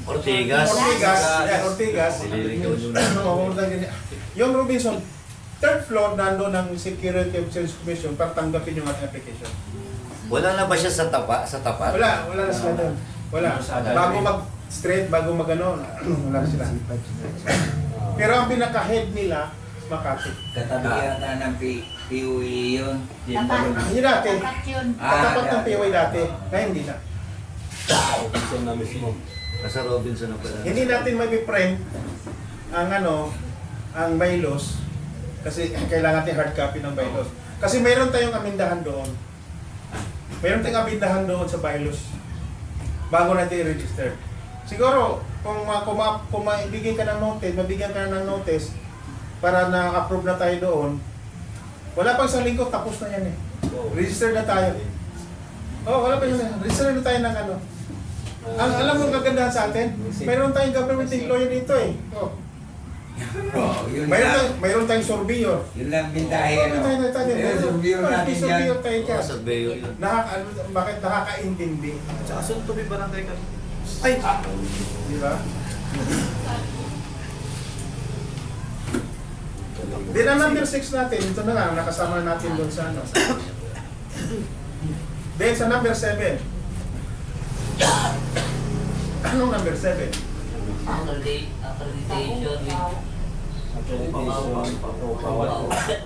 Ortigas. Yan, Ortigas. Oo, yung Robinson, third floor, nando ng Security and Exchange Commission para tanggapin yung ating application. Wala na ba siya sa tapat? Wala na sila doon. Wala. Bago mag-straight, bago mag-ano, wala na sila. Pero ang pinaka-head nila, Makati. Katabi yata ng PUE yun. Hindi dati. Katapat ng POA dati. Ngayon hindi na. Robinson na mismo. Nasa Robinson na pala. Hindi natin may print ang ang bylaws kasi kailangan natin hard copy ng bylaws. Kasi mayroon tayong amindahan doon. Mayroon tayong amindahan doon sa bylaws bago natin i-register. Siguro, kung maibigay ka ng notice, mabigyan ka ng notice para na-approve na tayo doon, wala pang isang linggo, tapos na yan eh. Register na tayo. Wala pa yun eh. Register na tayo ng ano. Alam mo ang kagandahan sa atin? Mayroon tayong government employee dito eh. Yun lang. Mayroon tayong surveyor. Yun lang bintahe. Surveyor natin yan. Surveyor tayo dyan. Sa Bayo yun. Bakit nakakaintindi? Sa Asun to be barangay ka. Ay! Di ba? Di na number 6 natin, ito na nga, nakasama natin doon sa ano. Then sa number 7. Anong number 7? Accreditation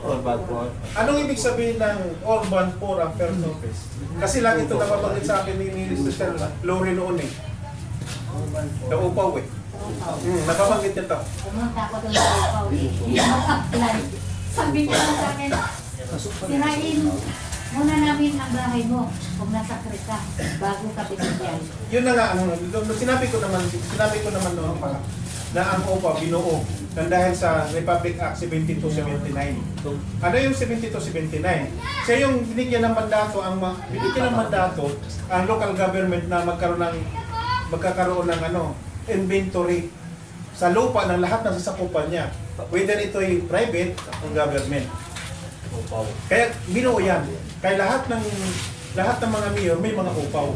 Or bad for. Anong ibig sabihin ng Urban Poor Affairs Office? Kasi lang ito napabanggit sa akin ni Mr. Lori noon eh. Naupaw eh. Napabanggit nito. Pumunta ako doon sa Upaw. Mag-apply. Sabi ko sa akin, sirain muna namin ang bahay mo kung nasakri ka bago ka binigyan. Yun na nga, sinabi ko naman noon pala na ang OPA binuo nang dahil sa Republic Act 7279. Ano yung 7279? Siya yung binigyan ng mandato, ang local government na magkakaroon ng inventory sa lupa ng lahat ng sasakupan niya. Whether ito ay private o government. Kaya binuo yan. Kaya lahat ng mga mayor may mga upaw.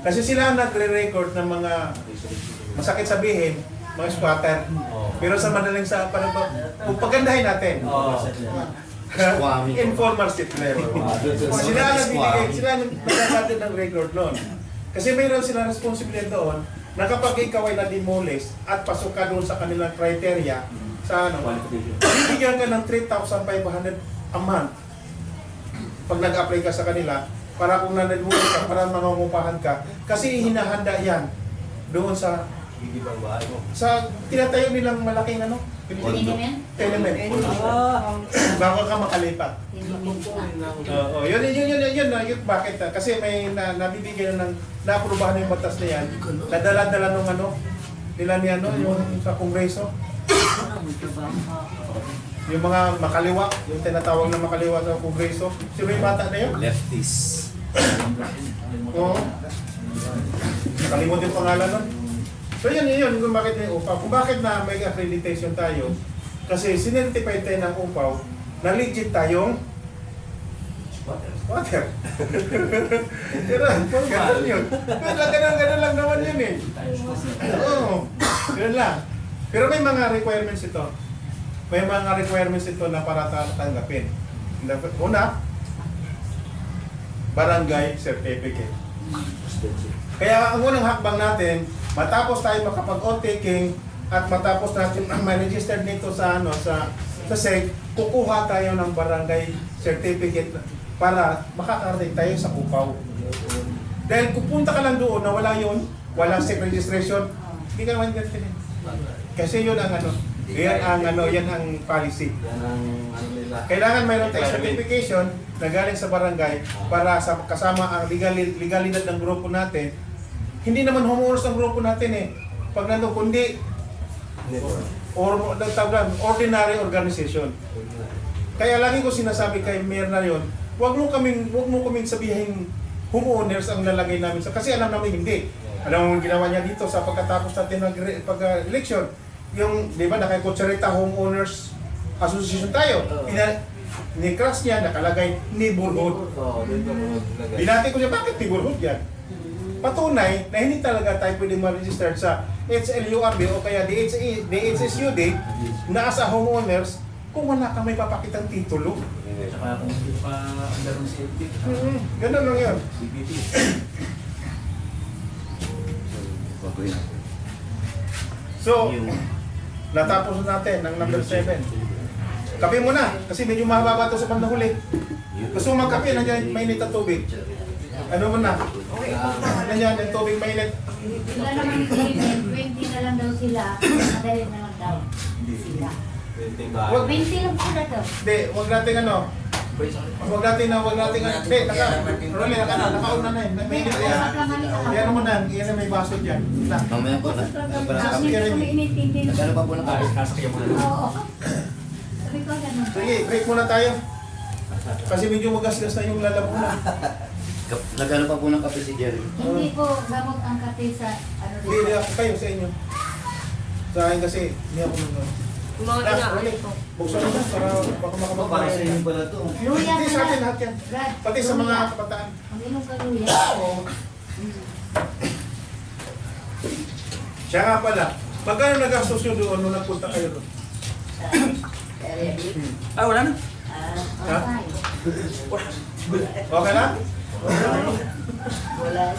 Kasi sila ang nagre-record ng mga masakit sabihin, mga squatter. Pero sa madaling kung pagandahin natin. Informal settler. Sila ang nagbibigay, sila ang nagkakatin ng record noon. Kasi mayroon sila responsibilidad doon na kapag ikaw ay na-demolish at pasok ka doon sa kanilang criteria, sa bibigyan ka ng 3,500 a month pag nag-apply ka sa kanila para kung na-demolish ka, para mangungupahan ka. Kasi hinahanda yan doon sa tinatayo nilang malaking tenement. Bago ka makalipat. Yun. Bakit? Kasi may nabibigyan ng naaprubahan yung batas na yan. Nadala-dala nung nila ni yung sa Kongreso. Yung mga makaliwa, yung tinatawag na makaliwa sa Kongreso. Sino yung bata na yun? Lefties. Oo. Nakalimutin yung pangalan nun. So yun, kung bakit may upaw. Kung bakit na may accreditation tayo, kasi sinertify tayo ng upaw na legit tayong water. Ganun yun. Ganun lang naman yun eh. Oo, ganun lang. Pero may mga requirements ito. May mga requirements ito na para tanggapin. Una, barangay certificate. Kaya ang unang hakbang natin, matapos tayo makapag-on-taking at matapos natin ma-register nito sa SEC, kukuha tayo ng barangay certificate para makakarating tayo sa upaw. Dahil kung punta ka lang doon na wala yun, walang SEC registration, hindi ka naman ganito. Kasi yun ang yan ang policy. Kailangan mayroon tayong certification na galing sa barangay para kasama ang legalidad ng grupo natin. Hindi naman homoros ang grupo natin eh. Pag nandun, kundi ordinary organization. Kaya lagi ko sinasabi kay Mayor na yun, huwag mo kaming sabihin homeowners ang lalagay namin kasi alam namin hindi. Alam mo ginawa niya dito sa pagkatapos natin ng pag-election. Yung, di ba, nakakutsurita homeowners association tayo. Ni-crash niya, nakalagay neighborhood. Binati ko siya, bakit neighborhood yan? patunay na hindi talaga tayo pwede ma-register sa HLURB o kaya DHSUD na as a homeowners kung wala ka may papakitang titulo. Tsaka kung hindi pa under ng safety. Ganun lang yun. CBT. So, Yung natapos natin ng number 7. Kape mo na, kasi medyo mahaba to sa panahuli. Gusto mo magkape, nandiyan mainit na tubig. Ano mo na? Nandiyan yung tubig mainit. Sila naman yung 20 na lang daw sila. Madali na lang daw sila. Wag, 20 lang sila daw. hindi, wag natin ano. Wag natin. Hindi, nakauna na yun. Mainit na yan. Yan mo na, yan na may baso dyan. Na. mamaya po na. Kasi kami inintindi. Nagano pa po ng kape? Oo. Sabi ko ganun. Sige, break muna tayo. Kasi medyo magasgas na yung lalamunan. Nagano pa po ng kape si Jerry? Hindi po gamot ang kape sa ano Hindi, hindi ako kayo sa inyo. Sa akin kasi, hindi ako nung... Yung mga inaanay ko. Buksan mo na para baka Para sa makamagpapaya. inyo pala to. luya Hindi na sa atin lang. lahat yan. Brad, Pati sa mga luya. kabataan. Mag-inom ka luya. Oo. Siya nga pala, magkano nagastos nyo doon nung nagpunta kayo doon? Ah, wala na. Ha? Okay na?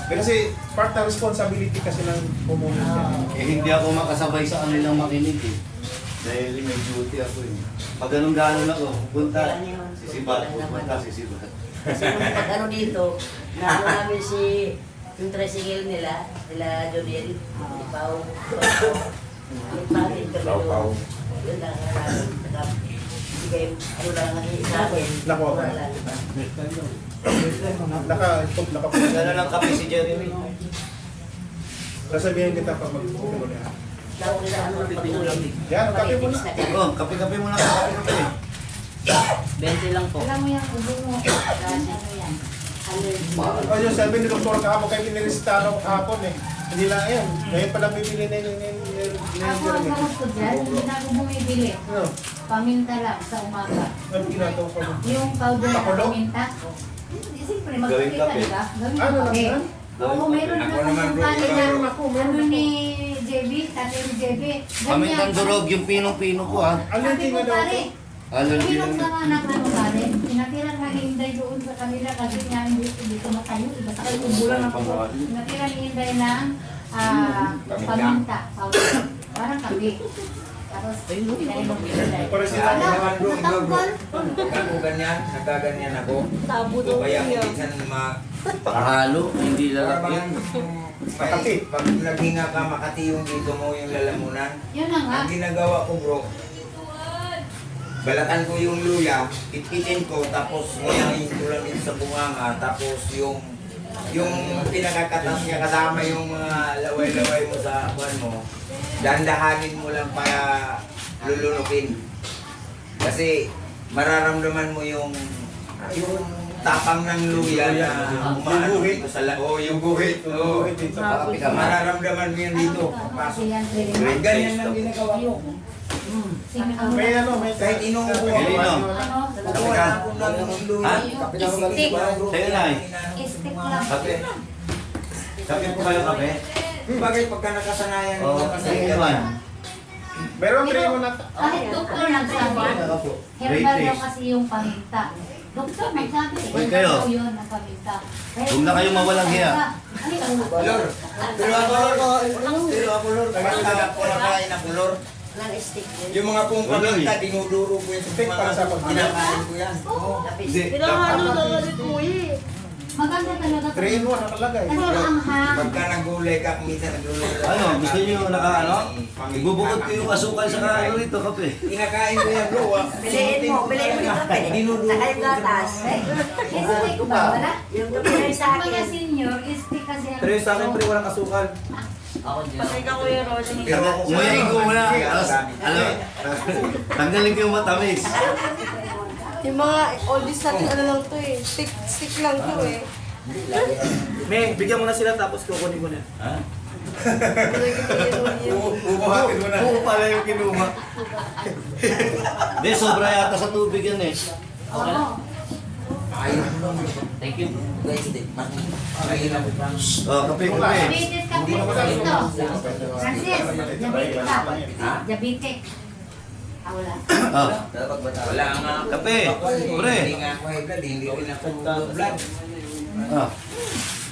Kasi part ng responsibility kasi ng homeowners yan. Eh hindi ako makasabay sa kanilang makinig eh. Dahil may duty ako eh. Pag ganun-ganon ako, punta, sisibat, punta, sisibat. Kasi nung pag ano dito, naano namin si yung tricycle nila Jodiel, si Pao. Nagpatin kami doon. Yun lang ang namin. Sige, ano lang ang sa akin. Nakuha ka. Wala, diba? Nagano lang kape si Jeremy. Sasabihin kita pag mag-ulo na. Tawag nila ano ang patuloy. Yan, kape mo na. Oh, kape-kape muna, kape-kape. 20 lang po. Alam mo yan, ubo mo. Kasi ano yan. Allergy. O yung sabi ni Dr. kahapon kayo pinilisita ako kahapon eh. Hindi lang yan. Ngayon pala bibili na yung Ako ang gamot ko dyan, hindi na ako bumibili. Ano? Paminta lang sa umaga. Ano ginagawa ko? Yung powder na Pakulo? paminta. Siyempre, Gawin magkakita, kape. di ba? Gawin Ano lang kape. yan? Oo, meron na Ako akong naman, bro, kumpanya ikaw. na Ako, meron ano ako. ni JB, tatay ni JB. Pamintang durog yung pinong-pino ko ha. Allergy Sabi ko nga daw pare, ito. Allergy uminom lang. ka nga ng ano pare, pinatira nga ni Inday doon sa kanila kasi nga dito matayo, iba sa kayo bulan ako. Pinatira ni Inday ng paminta, powder, parang kape. Tapos, pinainom ni Inday. Para sila Ala, naman bro, ikaw bro. natanggal. Pag ako ganyan, nagaganyan ako. Tabo daw Kaya yan. minsan Pakahalo, hindi para lalaki bang yan. Makati. pag naghinga ka, makati yung dito mo, yung lalamunan. Yun na nga. Ang ginagawa ko bro, balatan ko yung luya, kitkitin ko, tapos ngayon ko lang dito sa bunganga, tapos yung pinakakatas niya kasama yung mga laway-laway mo sa buwan mo, dandahanin mo lang para lulunukin. Kasi mararamdaman mo yung tapang ng luya na umaano dito sa yung guhit. Oo. Dito. Kape ka ma. Mararamdaman mo yan dito. Pasok. Yan, Ganyan lang ginagawa ko. May ano, may Kahit inuubo ako. Pilino. Ano? Kukuha ako ng luya. Ha? Stick. Sa'yo na eh. Stick lang. Kape. Kape po kayo kape? Bagay pagka nakasanayan mo. Oo, sige naman. Meron tray mo na. Kahit doktor nagsabi, herbal daw kasi yung paminta. Doktor nagsabi, Uy, kayo. daw yun ang paminta. Huwag na kayong mawalang hiya. Lor, pero ako Lor, pagka kumakain ako Lor, Non-stick din. yung mga pong paminta, dinuduro ko yung Stick para sa pag- kinakain ko yan. Tapos, Pinahalo na ulit mo eh. Maganda talaga. 3 in 1 nakalagay. Kasi ang hang. Pagka nagulay ka, minsan nagluluto ka. Ano, gusto niyo naka ano? Ibubukod ko yung asukal sa ano rito, kape. Kinakain ko yan bro. Biliin mo yung kape. Dinuduro Saka ko yung gatas. Stick ba? Wala? Yung tuloy sa Mga akin. senior, stick kasi ang... Pero yung sa akin, pre, walang asukal. Patay ka Kuya Roger. Pero ako Umuyain ko muna. Tapos, ano, tanggalin ko yung matamis. Yung mga oldies natin ano lang to eh. Stick lang to eh. May, bigyan mo na sila tapos kukunin ko na. Ha? Bubuhatin mo na. Oo pala yung kinuha. Hindi, sobra yata sa tubig yan eh. Oo. Ayun lang. Thank you. Guys, mas mahirap. Oh, kape, kape. Diabetes ka po dito. Francis, diabetes ka. Ha? Diabetes. Wala. Ah, Wala nga. kape. Pre. Hindi nga ako high blood, hindi rin ako low blood. Ah,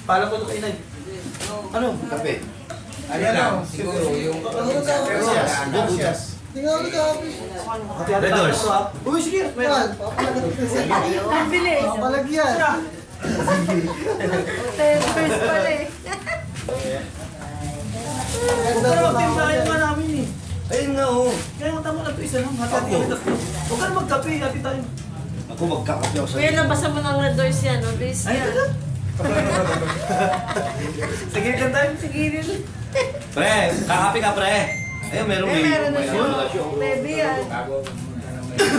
Pala ko ito kayo na. ano? Kape. Ano lang, siguro yung... Gracias. Red Doors. Uy, sige. Meron. Ang bilis. Palagyan. 10 first pala eh. Huwag ka na magtimplahin nga namin eh. Ayun nga, oh. Kaya matamo na ito isa lang. Hati-hati kami tatlo. Huwag ka na magkape. Hati tayo. Ako magkakape ako sa Kuya, nabasa mo ng red doors yan. No? Bilis Ay, yan. ito. Sige ka tayo. Sige rin. Pre, kakape ka, pre. Ayun, meron Eh, meron na siya. siya. Baby yan.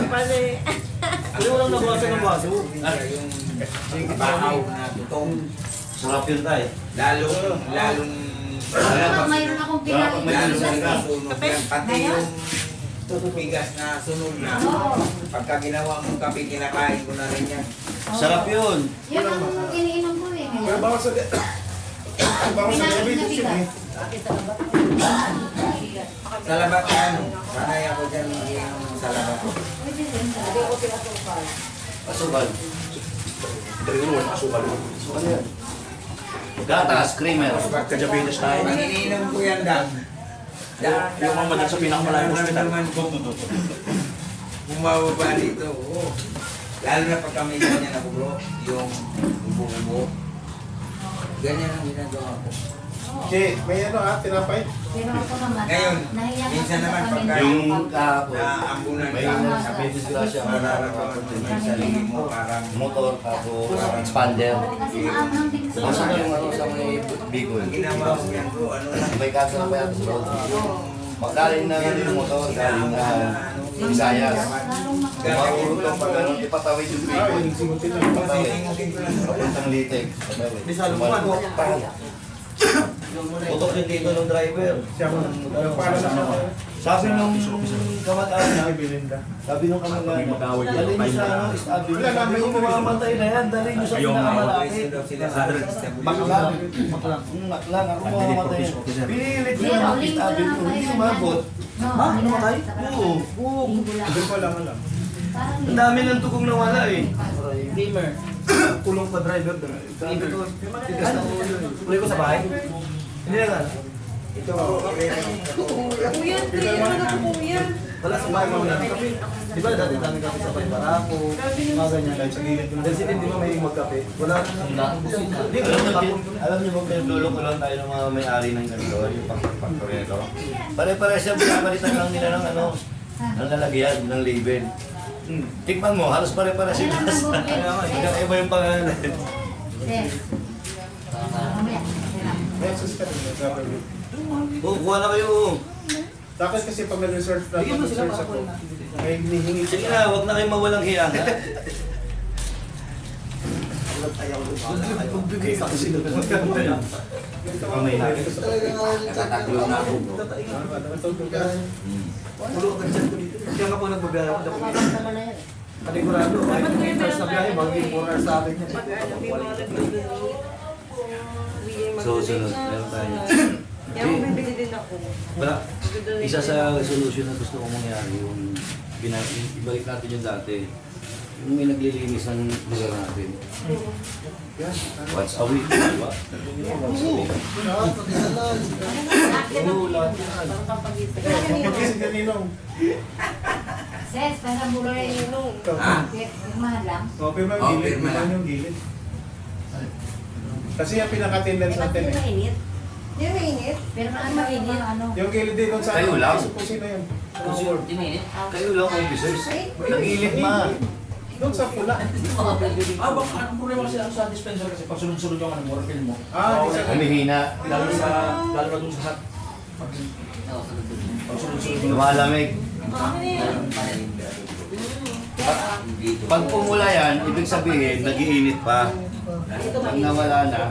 Pala eh. Hindi mo lang nabawasan ng baso. Yung bahaw na tutong. Sarap yun, tay. Lalong... Pero mayroon akong Lalong pinag-iigas eh. nasunog yan. Pati yung bigas na sunog na. Oo. Pagka ginawa mong kape, kinakain ko na rin yan. Sarap yun. Yan ang iniinom ko eh. Pero Ngayon. bawal sa diabetes yun eh. Sa labat yan. Sanay ako dyan mag-inom sa labat. Asukal. Asukal yan. Gatas, creamer. Ka-diabetes tayo. Pag iniinom ko yan, Dan. Yung mga madal sa pinakamalayong hospital. Bumababa dito. Oo. Lalo na pag kami ganyan ako bro. Yung bubo. Ganyan ang ginagawa ko. Okay, may ano tinapay? Pero ako naman, Ngayon, nahiya ako minsan sa naman pamilya pagka ko. Yung kahapon, Naambunan may ka. sabi disgrasya ako Mararamdaman mo yung sarili mo parang motor, tapos expander. Kasi maanghang din sa Nasa na yung ano sa may Bicol. ang ginawa ko yan bro. Ano lang. May kaso na pa yan sa road. Galing na yung motor, galing na Visayas. Lalong maka- Mahulog lang pag ganun, ipatawid yung Ah, Bicol. yung simutin lang. Sisingutin ko lang. Papuntang Litek. Di sa luman. Putok yung dito ng driver. Siya mo. Para sa ano. Sabi nung kamag-anak, Ay, Belinda. sabi nung kamag-anak, dalhin niyo sa ano, East Avenue. Wala na, may Yung mamamatay na yan, dalhin niyo sa pinakamalaki. Sila sa Maklang. Maklang. Ako mamamatay yan. Pinilit niyo ang East Avenue. Hindi umabot. No, Ha? Namatay? Oo. Oo. linggo lang. Doon ko lang alam. Parang Ang dami ng tugong nawala eh. Gamer. Kulong pa driver doon. Gamer ko. Tigas na ulo eh. Kulay ko sa bahay. Hindi na nga. Ito, Kuya, hindi ano na kuya. Wala sa bahay mo na kape. Di ba dati dami kami sa bahay barako. Mga ganyan. Kahit sa gilid ko. Dahil sila hindi mo may magkape. Wala. Hindi ko lang natapon ko. Alam niyo ba, pinaglulo ko lang tayo ng mga may-ari ng ganito, yung factory nito. Pare-pare siya, pinapalitan lang nila ng ano, ng lalagyan, ng label. Tikman mo, halos pare-pare sila. Iba yung pangalan. Yes. Mamaya. May access ka rin. Government. Oo, kuha na kayo. Tapos kasi pag nag-research na, Bigyan mo sila mag-research para ako, kunin natin. may hinihingi Sige na, huwag na kayong mawalang hiya. Ha? Pagbigay sa kasi Kamay na. nakatatlo na ako bro. Pulo ka dyan ko dito. Kaya nga po nagbabiyahe ako. Mabang naman na yan. Panigurado. Kahit 8 hours na biyahe, magiging 4 hours sa akin yan. Susunod, meron tayo. Yan, bibili din ako. Wala. Isa sa solution na gusto kong mangyari, yung ibalik natin yung dati. Yung may naglilinis ng lugar natin. Once a week, di ba? Once a week. Mag-isip ka ninong. Ses, parang buloy yung Ha? yung mahal lang. O, pirma Oh, yung gilid. pirma lang. Pirma yung gilid. Kasi yung pinaka-attendance natin eh. mainit. Hindi mainit. Pero ano mainit ano? Yung gilid din kung saan. Kayo lang. Kung sino yun. Kayo lang, officers. Nagilid ma. Doon sa pula. Baka anong problema kasi ako sa dispenser kasi pag sunod-sunod yung ano, refill mo. Ah, di sa Humihina. Lalo na dun sa hot. Pag sunod-sunod yung Lumalamig. Pag pumula yan, ibig sabihin, nag-iinit pa. Pag nawala na,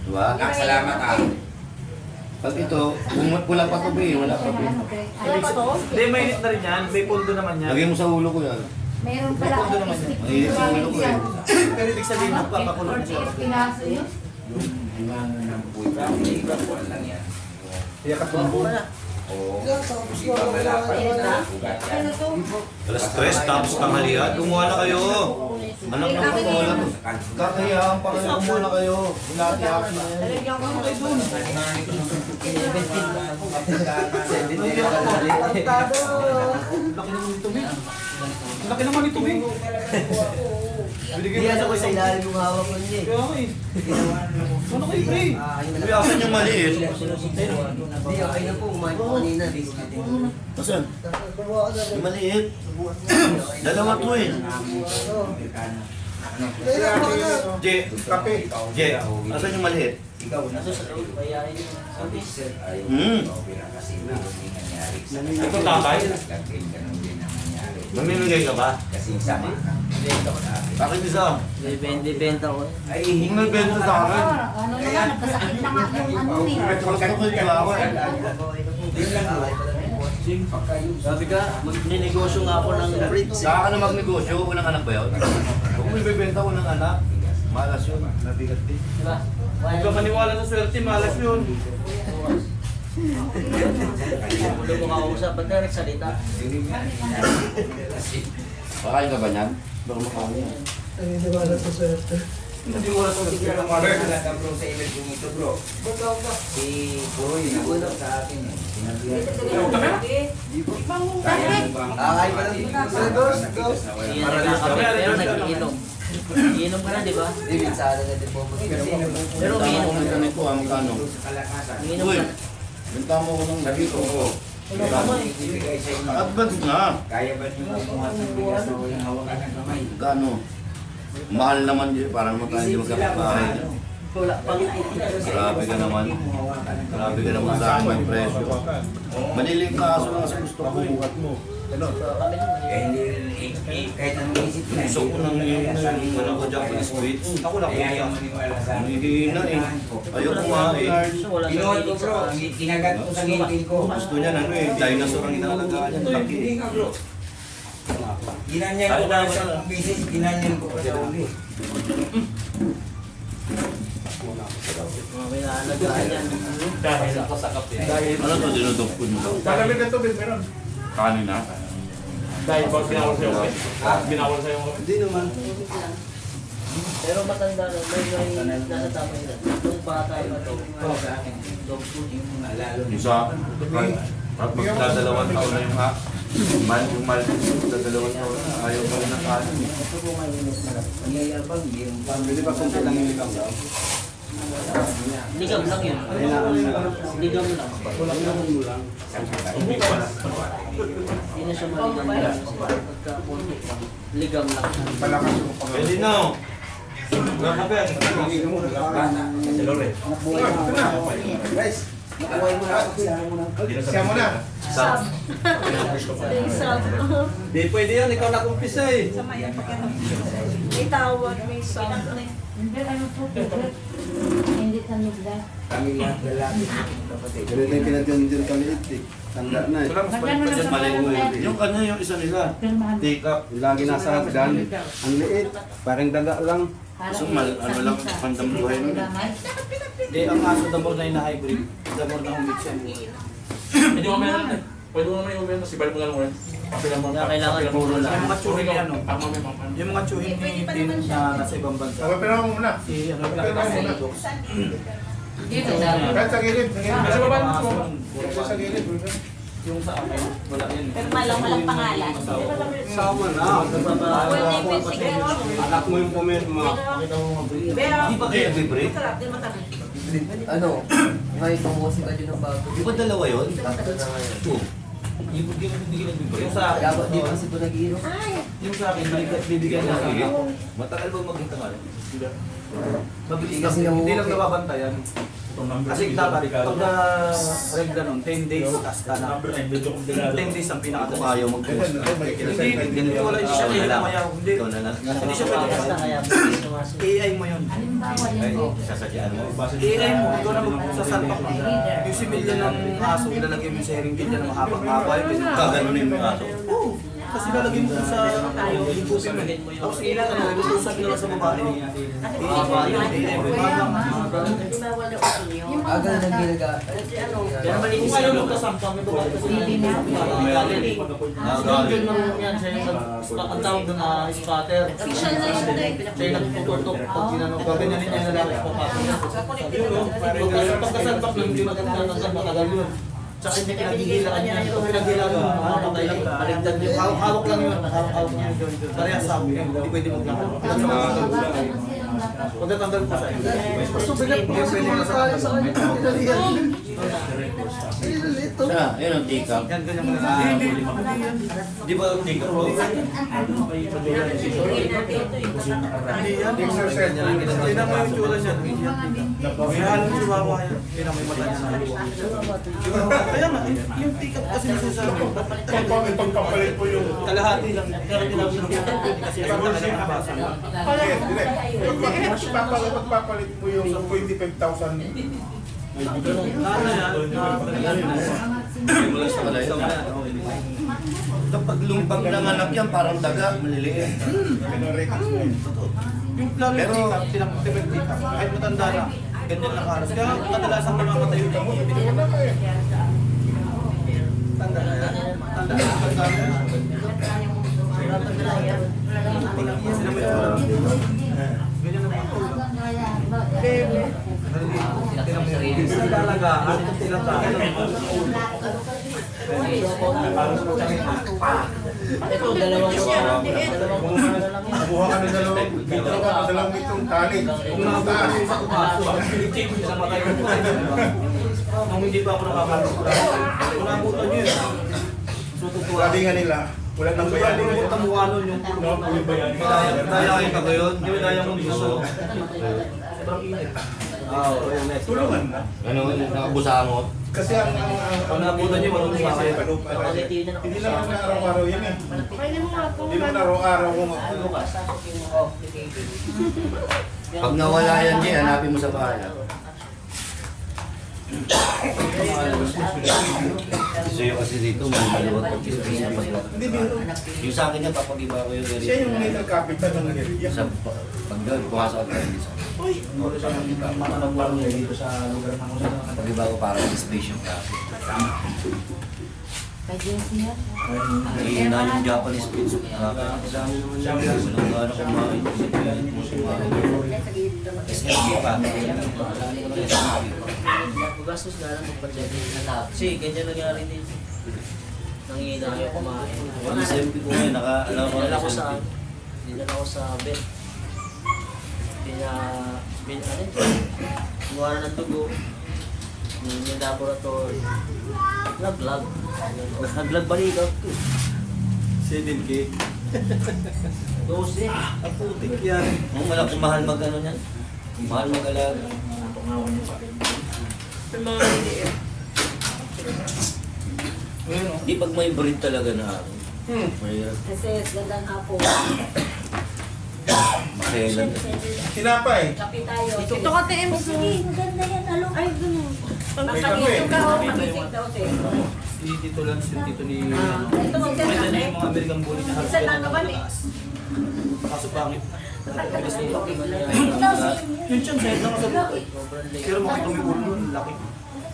diba? Salamat ah. Pag ito, pula pa to, wala pa. Ano ba to? Hindi, mainit na rin yan. May pondo naman yan. Lagay mo sa ulo ko yan. Meron pala Kondo naman yan. stick Mahirap sa yung ulo ko eh. Pero ibig sabihin, magpapakulong na siya. 48 pinaso yun. Yung mga ng puwita, may ibakuan lang yan. Kaya katumbo. Oo. Hindi pa malapad na ugat yan. Ano to? Alas 3, tapos tanghalian. Kumuha na kayo. Anak na po, wala. Kakayaan pa kayo, kumuha na kayo. Hinati-hati na yan. Talagyan ko na kayo dun. Laki naman nito, Bin. Laki naman nito, Bin. Hindi ano ko sa ilalim yung hawak ko niya eh. Kaya ako eh. Ano kayo, pre? Uy, asan yung maliit? Hindi, okay na po. Kumain ko kanina. Asan? Yung maliit. Dalawa to eh. Je, Kape. Je, asan yung maliit? Ikaw na sa Bayarin yung Hmm. Ito tatay? Mamimigay ka ba? Kasi sama ka. Bakit isa? Benta ko. Ay, Kung nagbenta sa akin. Ano naman, nagkasakit na nga yung ano eh. Gusto ko yung ako eh. Yun lang ako. Sabi ka, magnenegosyo nga ako ng fridge. Saka ka na magnegosyo, unang anak ba yun? Kung may bibenta unang anak, malas yun, nabigat din. Huwag ka maniwala sa swerte, malas yun. Hindi mo kausap. Ba't ka nagsalita? Pakain ka ba niyan? Baka makain yan. Hindi mo alam sa swerte. Pero mother, talaga bro sa email kong ito bro. Si Puroy, nagulat sa akin eh. Sinabihan ko. Kakain pa lang dito. Hindi na nakakape, pero nag-iinom. Iinom ka na, di ba? Hindi, sana na din po. Pero umiinom ka na. Ito, ang kano? Sa kalakasan. Umiinom ka na. Benta mo ko ng Sabi ko, ibigay sa inyo. Advance na. Kaya ba nyo kumuha ng bigas na walang hawakan ng kamay? Gano? Mahal naman yun, para naman tayo hindi magkakabahay. Wala pang Grabe ka naman. Grabe ka naman sa akin yung presyo. Maliling kaso lang sa gusto ko. Eh, hindi, kahit anong isip na. Gusto ko nang ano ko Japanese sweets. Ako na Kaya ko ayaw maniwala sa akin. Hihina eh. Ayaw ko nga eh. Pinuhat ko bro, kinagat ko sa ngipin ko. Gusto niya ano eh, dinosaur ang inalagaan niya. Laki Hindi eh. nga bro. Ginanyan ko pa sa business, ginanyan ko pa sa uli. May naalagaan yan. Dahil ako sa kape. Ano to, dinudukod mo? Malamig na tubig, meron. Kanin na? Dahil ba binawal sa'yo kape? Binawal sa'yo kape? Hindi naman. Pero matanda na, may nasa tama yun. Kung bata yun ito, Sa akin, dog food yung lalo. Isa, at magdadalawang taon na yung yung mal, magdadalawang taon na, ayaw pa rin ng kanin. Niyayabang yung Pwede pa kung kailang iligang daw. ligam lang yun. Ligam lang. Hindi na siya maligam lang. Pagka-punti lang. Ligam lang. Palakas mo pa. Pwede na oh. bata. Sa lore. Guys, siya mo na. Sa, Di pwede yan, ikaw nakumpisa eh. May tawag, may sub. Hindi, ano po, hindi tanog lang. Kami lahat lalaki, kapatid. Pero yung pinag-ganyan kaliit eh. Tanda na eh. Magkano na sa mali mo mga yung kanya yung isa nila. Take up. Lagi nasa hagdan. Ang liit. Parang daga lang. So, ano lang, pandang buhay nun eh. Di, ang aso damor na ina-hybrid. Damor na humit siya. Hindi mo meron eh. Pwede mo naman yung meron, kasi balik mo lang mo rin. Papilan mo. Kailangan puro lang. Yung mga tsuhin Puro ano. Tama mo yung pampan. Yung mga tsuhin ni Tin na nasa ibang bansa. Pero mo muna. Si ano yung pinaka Dito sa Kahit sa gilid. Sa gilid. Kasi baba, Kahit sa gilid. yung sa akin, wala yun. Pero walang pangalan. Sama na. Pwede yung pensigero. Anak mo yung pumirma. Pero, Di ba kayo nag-break? sarap din matabi. Ano? Ngayon, tumusin ka din ng bago. Di ba dalawa yun? Tatlo na ngayon. Two. Di ba hindi ka nag-break? Yung sa akin, Dapat di ba kasi ito nag-iinom? yung sa akin, bibigyan na ako. Matagal ba maging tangal? Mabilis Kasi kasi, hindi lang okay. nababantayan. Kasi dapat, pag na-reg ganun, 10 days, tas ka na. 10 days ang Kung pinakataas. ayaw mag-post. Hindi, wala siya, Ikaw na lang. mamaya, hindi. Ikaw na lang. Hindi siya pwede Basta kasi. kaya tumasin. AI mo yun. halimbawa Ay, yan. sasadyaan mo. AI mo, ikaw na magsasalpak mo. Yung similya ng aso, ilalagay mo sa hearing gate na mahaba-mahaba. Gaganunin mo nga to. Kasi lalagay mo sa higupin mo. Tapos ilan ano, ilutusan ka lang sa babae. Agad nang ginaga. Kaya kung ayaw mo kasamsam, may babae kasi yun yan siya yung ang tawag doon na spatter. Official na yun eh. Siya yung nagtututok pag ginanong ganyan niya na lang papasok niya. Pagkasalpak lang, hindi maganda ng matagal yun. Tsaka hindi pinagigilaan niya. Ito pinagilaan mo, makakatay lang. Baligtad niya. Hawak lang yun. Hawak lang yun. Parehas sa amin. Hindi pwede maglakad. Pagkatanggal po sa iyo. Basta bigat po. Pwede na sa akin. Yun ang tikap. Yan, ganyan mo na. Di ba ang tikap po? Hindi yan. Exercise. Tingnan mo yung tsura niya. May halong chihuahua yan. Tingnan mo yung mata niya sa haliwa. Kaya nga, yung pick-up kasi nasasabi. Pagpapalit po yung... Kalahati lang. Pero tinawag ng kasi parang na lang nabasa. Yes, direct. Pagpapalit po yung 25,000. Kapag lumpag ng anak yan, parang daga, maliliit. Yung plano yung pick-up, tinaktipan pick-up. Kahit matanda na, ganyan lang halos. Kaya kadalasan namamatay yung damo. Tanda na yan. Tanda na. Tanda na yan. Ganyan naman po. Pinagalagaan, tinatahan. Ito, dalawang Kuha ka ng dalawang itong tali. Kung nakataas yung sa umaso, sa matay ko. Nung hindi pa ako nakakalusuran, kung nabutan nyo yun, sututuwa. Sabi nga nila, wala nang bayani. Kung tamuha nun yung puno, yung bayani. Dalakin pa ko yun. Hindi mo daya mong gusto. Sobrang init. Tulungan na. Ano, nakabusangot. Kasi Kung nabutan nyo, walang gusto kayo. hindi naman na araw-araw yan eh. Pwede mo nga po. Hindi naman araw-araw kung Pag nawala yan, Jay, hanapin mo sa bahay. Suyo kasi dito, may maluwag pag space na pag yung sa akin yan, papag-iba ko yung siya yung little capital ng area. sa pag pumasok ako tayo dito. Matanong niya dito sa lugar ng kung saan. Pag-iba ko para yung space yung kasi. Hihina yung Japanese pizza. Walang gano'n kumain. SLG pa. Gastos na lang magpa-check na tap. Kasi ganyan nangyari din. Nangihina kayo kumain. Ang SMP ko ngayon, Dinala ko sa bed. Kumuha na ng dugo. Yung laboratory. Nag-vlog. Nag-vlog balikat to. 7K. 12. Ang putik yan. Ang malaki mahal mag ano niyan. Mahal mag-alaga. Yung mga liliit. Di pag may breed talaga na ano. Mahirap. Kasi gandang hapon. Makelan. Tinapay. Kape tayo. Ito ka TM. Sige, maganda yan. Alo. Ay, ganun. Pagkakito ka o. Magising daw, te. Si Tito Lance, yung Tito ni... Ito maganda. Pwede na yung mga American bully niya. Isa lang naman eh. Kaso pangit. Ito si... Yun siya, sa'yo lang sa buhay. Pero makita mo yung ulo nun, laki.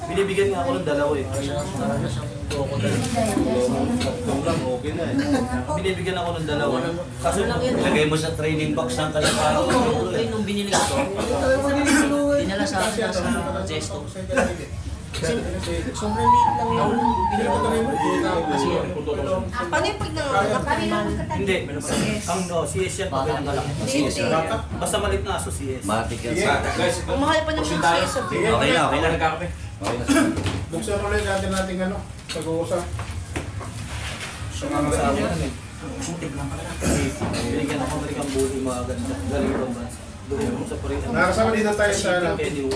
Binibigyan nga ako ng dalawa eh. Kung lang, okay na eh. Binibigyan ako ng dalawa. Kaso Lagay mo sa training box ng kalaparo. Nung binili ko to, dinala sa akin sa Zesto. Kasi sobrang liit lang yun. Binili ko to kasi Paano yung pag nanganganak? hindi. Ang CS yan, pag ganyan kalaki. Hindi. Basta malit na aso CS. Matik yan sa... Ang mahal pa ng mga seso. Okay na, okay na. Buksan ulit natin ano, pag-uusap. Sa mga sa akin, binigyan ako ng American bully, mga ganyan. Galing from France. Doon mo sa Parina. Nakasama dito tayo sa... Hindi,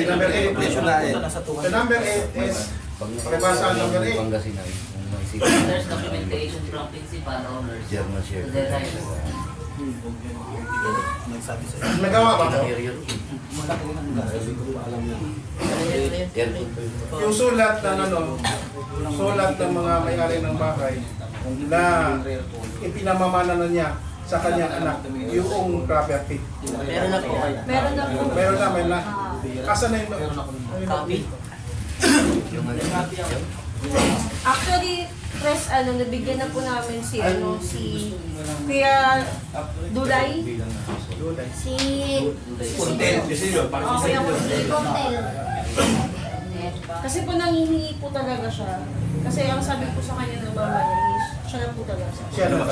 number 8. The number 8 is... Pakibasa ang number 8. Pangasinan. Kung may isip. there's documentation from principal owners. German share. The right. Nagsabi sa'yo. Nagawa ba mo? Area. Malaki rin ang gas. Hindi ko alam yan. Aircon pa yun. Yung sulat ng sulat ng mga may-ari ng bahay na ipinamamana na niya sa kanyang anak yung property. Meron na po. Meron na po. Meron na, may na. Asa na yung Copy. Yung ano, yung- Actually, press nabigyan na po namin si Kuya Dulay. Si Content. Kuya Contel. Kasi po nangihingi po talaga siya. Kasi ang sabi po sa kanya ng mama niya is, siya na po talaga. siya naman.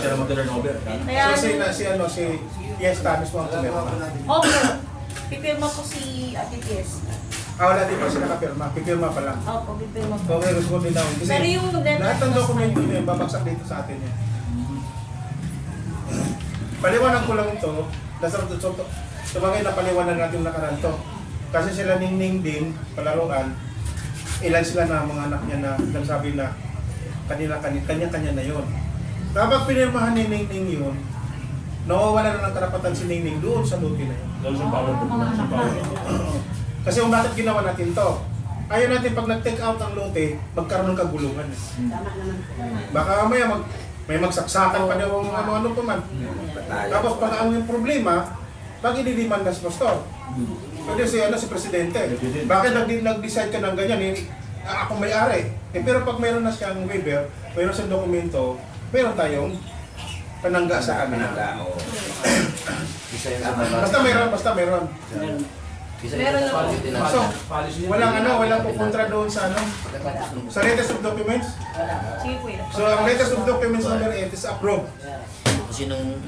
Kaya, Si Fiesta mismo ang pumirma. opo, pipirma po si Ate Pies. Wala din pa siya nakapirma. Pipirma pa lang. Opo, pipirma po. So, may respond din namin. Kasi Pero yung letter lahat ng dokumento niya, babagsak dito sa atin yan. Paliwanag ko lang ito, sabagay na paliwanag natin nakaraan to. Kasi sila Ningning din, palaruan, ilan sila na mga anak niya na nagsabi na kanya-kanya na yun. Kapag pinirmahan ni Ningning yun, nawawala na ng karapatan si Ningning doon sa luti na yun. Kasi kung bakit ginawa natin to, ayaw natin pag nag-take out ang lote, magkaroon ng kaguluhan. Tama naman. Baka mamaya may magsaksakan pa niya kung ano-ano pa man. Tapos pag ang yung problema, pag ididemand na si Pastor. Pwede si Presidente. Bakit nag-decide ka ng ganyan? Ako may-ari. Pero pag mayroon na siyang waiver, mayroon siyang dokumento, mayroon tayong panangga sa kanila. Isa yun sa mga- Basta mayroon. Isa yun sa policy natin. So, walang pupuntra doon sa sa latest of documents. Sige po yan. So, ang latest of documents number 8 is approved. Kung sinong,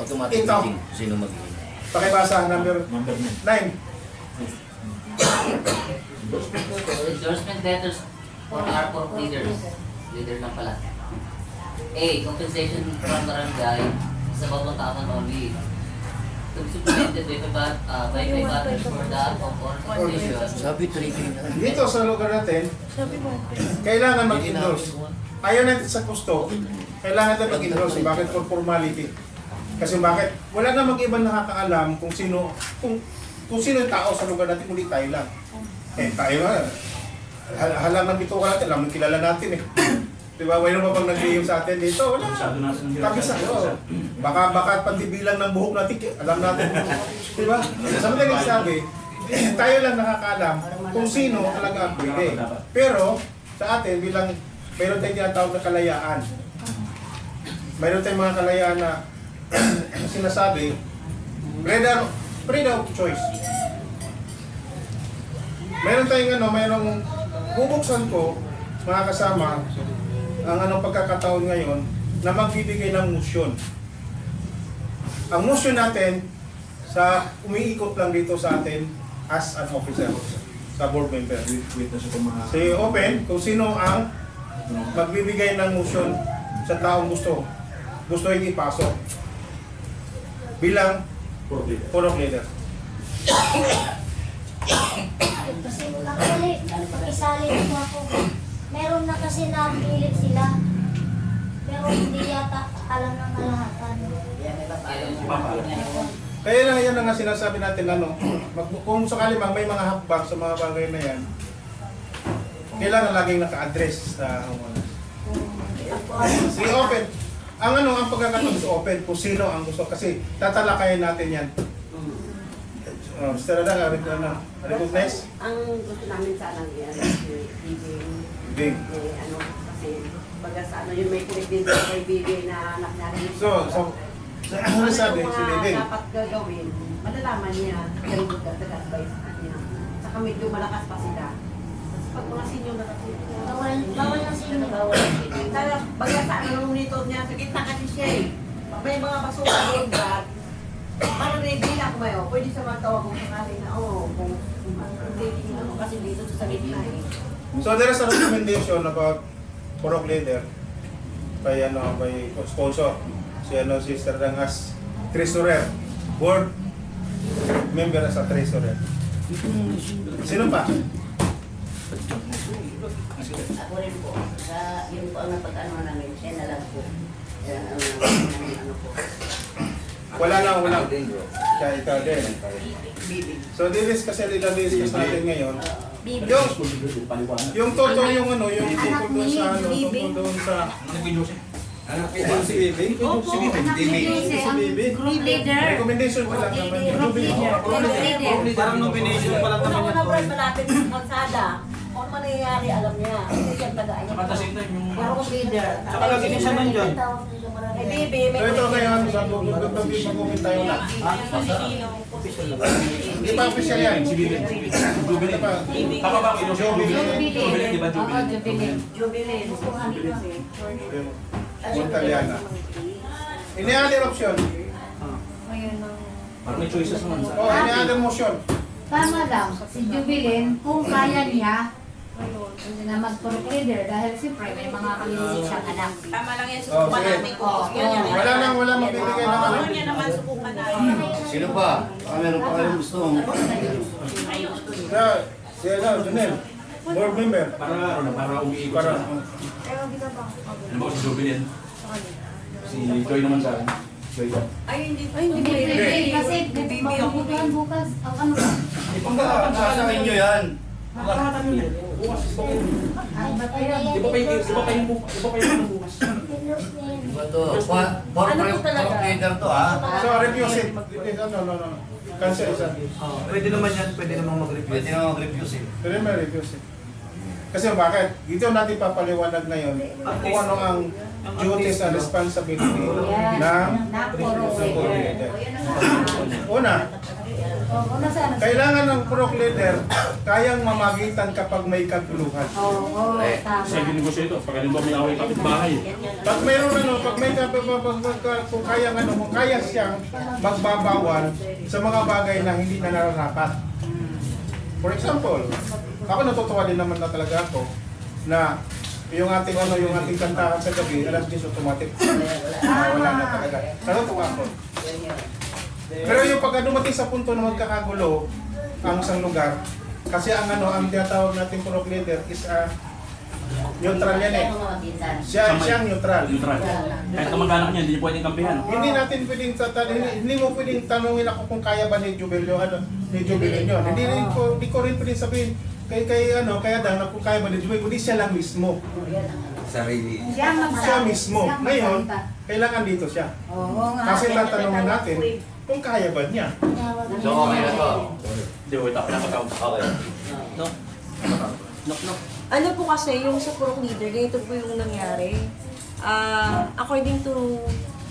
automatic Ito. meeting, kung sino mag-iing. Pakibasa, number 9. Endorsement letters for airport leaders. Leader lang pala. A. Compensation from barangay sa bawat taon only. To be supplemented by 5 batters for that of all compensation. Sabi, 3K na. Dito sa lugar natin, Sabi mo. kailangan mag-endorse. Ayaw natin sa gusto, kailangan natin mag-endorse. Bakit? For formality. Kasi bakit? Wala namang ibang nakakaalam kung sino yung tao sa lugar natin, kundi tayo lang. Tayo nga. Halang ng bituka natin, alam, kilala natin eh. Diba? Mayroon pa bang nagliyong sa atin dito? Wala. Kabisa. Baka pandibilang ng buhok natin, alam natin. Diba? Sa mga nagsasabi, tayo lang nakakaalam kung sino talaga ang pwede. Pero sa atin, bilang mayroon tayong tinatawag na kalayaan. Mayroon tayong mga kalayaan na sinasabi, freedom of choice. Meron tayong mayroong bubuksan ko, mga kasama, ang pagkakataon ngayon na magbibigay ng motion. Ang motion natin sa umiikot lang dito sa atin as an officer, sa board member. Si open kung sino ang magbibigay ng motion sa taong gusto yung ipasok bilang forum leader. Kasi actually, isali ko ako. Meron na kasi napilit sila. Pero hindi yata alam ng kalahatan. Kaya na yan ang sinasabi natin kung sakali may mga hakbang sa mga bagay na yan, kailangan laging naka-address sa si open. Ang pagkakataon sa open kung sino ang gusto kasi tatalakayin natin yan. Mr. Rada, recognize? Ang gusto namin sana si Big. kasi baga sa yung may pinagdito kay Bibi na anak natin. So, ano sabi si Big? Dapat gagawin, malalaman niya, pero mag-advise sa kanya. Saka medyo malakas pa sila. Kasi pag mga senior na kasi, Bawal na sila. kaya baga sa nito niya, sa gitna kasi siya eh. May mga basura doon ba? Parang ready lang kayo, pwede siya magtawag kung sakali na, kung kasi dito sa gitna eh. So there is a recommendation about Purok Leader by sponsor si Sister Dangas Treasurer, board member as a treasurer. Sino pa? Ako rin po, yung po ang napag-ano namin, siya na lang po. Ano po. Wala. Kaya ikaw din. So this is kasi discuss natin ngayon Bibi. Yung totoo yung ano, yung tungkol doon sa ano, tungkol doon sa... Anak ko si Bibi? Opo, anak ni Jose, ang group leader. Recommendation ko lang naman. Group leader. Group leader. Parang nomination pa lang naman yan. Una-una malapit sa kalsada. Kung ano nangyayari, alam niya. Kasi siya tagaan niya. At the same time, yung... Group leader. Saka lagi din siya nandyan. Eh, Bibi, may So ito ngayon, mag-comment tayo na. Hindi pa official yan. Ito pa. Jubilee. Oo, Jubilee. Jubilee. Yung Italiana. Any other option? Parang may choices naman sa... Oh, any other motion? Tama lang, si Jubilin, kung kaya niya, na mag-group leader dahil siyempre may mga kaliliit siyang anak. Tama lang yan, Oh, subukan sige. namin kung gusto niya. Wala mabibigay na ano. Ano niya naman, subukan namin. Sino pa? Baka meron pa kayong gusto. Si Junel, board member. Para umiikot Para, Ano ba si Jubilin? Si Joy naman sa akin. Joy. Ay, hindi Hindi pwede kasi magbubutuhan bukas. Ang ano ba? Sa inyo yan. Ang batayan. Iba pa yung bukas. Diba to? For leader to ha? so refuse it. No. Cancel isa. Pwede naman yan, pwede naman mag-review. Pwede naman mag-refuse eh. Pwede may refuse it. Kasi bakit? Dito natin papaliwanag ngayon kung ano ang duties and responsibility ng Napuro. leader. Una, Una sana. kailangan ng pro leader kayang mamagitan kapag may kaguluhan. Oo, tama. negosyado, pag halimbawa may away kapitbahay. Pag mayroon ano, pag may kung kaya ano, kung kaya siyang magbabawal sa mga bagay na hindi na nararapat. For example, ako natutuwa din naman na talaga ako na yung ating ano, yung ating kantahan sa gabi, alas 10 automatic. Wala na talaga. Natutuwa ako. Pero yung pagka dumating sa punto na magkakagulo ang isang lugar, kasi ang ano, ang tinatawag natin pro leader is neutral yan eh. Siyang neutral. Kahit kamag-anak niya, hindi niya pwedeng kampihan. Hindi natin pwedeng hindi mo pwedeng tanungin ako kung kaya ba ni Jubilio ano, ni Jubilio yun. Hindi ko rin pwedeng sabihin kay ano, kaya daw na kung kaya ba ni Jubilio, kundi siya lang mismo. Sarili. Siya magsabi. Siya mismo. Siya Ngayon, magsalita. kailangan dito siya. Oo nga. Kasi tatanungin natin kung kaya ba niya. So okay na to. Hindi, wait, ako pinapatawag. Okay. Knock. Ano po kasi, yung sa Purok Leader, ganito po yung nangyari. According to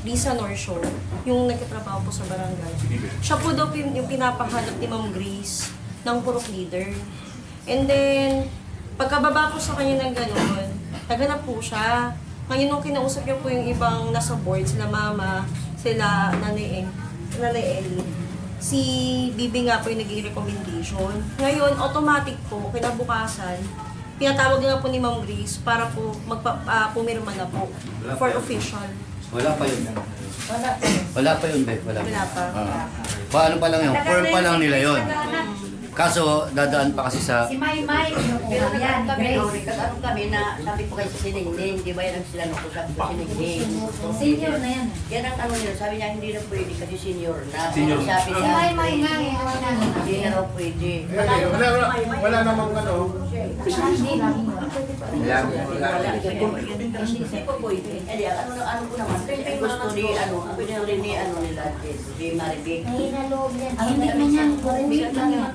Lisa Norshow, yung nagkatrabaho po sa barangay, siya po daw yung pinapahanap ni Ma'am Grace ng Purok Leader. And then, pagkababa po sa kanya ng gano'n, naghanap po siya. Ngayon nung kinausap niya po yung ibang nasa board, sila Mama, sila Nanay Ellie, si Bibi nga po yung naging recommendation. Ngayon, automatic po, kinabukasan, pinatawag nga po ni Ma'am Grace para po pumirma na po for official. Wala pa yun. Wala pa yun, Beth. Wala Wala pa. Paano pa lang yun? Form pa lang nila yun. Kaso, dadaan pa kasi sa... Si Maymay, Pero kinukuha yan, nagkaroon Grace. kami na sabi ko kay Siningning, di ba yan ang sila nakusap sa Siningning. Senior na yan. Yan ang ano nila, sabi niya hindi na pwede kasi senior na. Senior. Sabi Si niya, Maymay nga eh. hindi na raw pwede. Wala namang ano. Hindi lang. Hindi po pwede. Kaya ano ko naman, gusto ni gusto rin ni nila, si Maribig. Mahina loob yan. Ay, hindi na yan. Correct lang yan.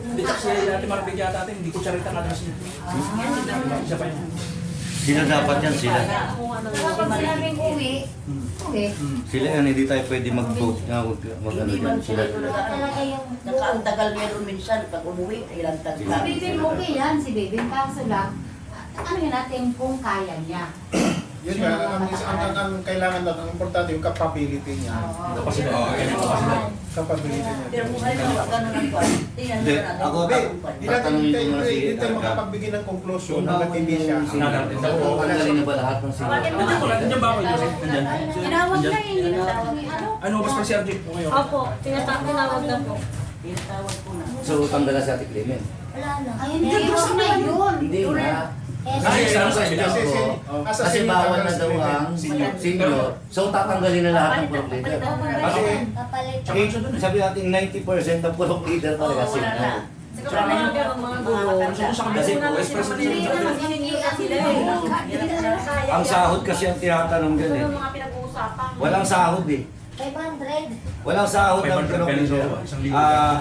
Hindi kasi dati marabig yata atin, hindi ko charita nga naman siya. Siya pa yun. Sila dapat yan, sila. Kapag sinabing uwi, uwi. Sila yan, hindi tayo pwede mag-vote na mag-ano dyan. Sila. Talaga yung Nakaantagal niya doon minsan, pag umuwi, ilang Si tagla. Bibin, okay yan. Si Bibin, kaso lang, ano yun natin kung kaya niya. Yun nga, ang kailangan lang, ang importante yung capability niya. Capability niya. Pero kung halimbawa, ganun ang kwan, tingnan Hindi, mo na. ako, Hindi natin hindi tayo makapagbigay ng conclusion hanggat hindi siya. Oo, tanggalin na ba lahat ng sila? Nandiyan ba ako, Joseph? Nandiyan. Tinawag na yun, hindi natawag ni ano. Ano, mas pa si RJ ngayon? Opo, tinawag na po. Tinatawag ko na. So, tanggalan si Ate Clement. wala na. Ay, hindi, wag na yun. Hindi na. Kasi Kasi bawal na daw ang senior. So, tatanggalin na lahat ng purok leader. Kasi Kapalit. Sabi natin 90% ng purok leader talaga Oo, wala senior. na. Tsaka mga ganun, mga gulo. Kasi ang sahod kasi ang tinatanong dyan eh. Walang sahod eh. 500. Walang sahod ng pero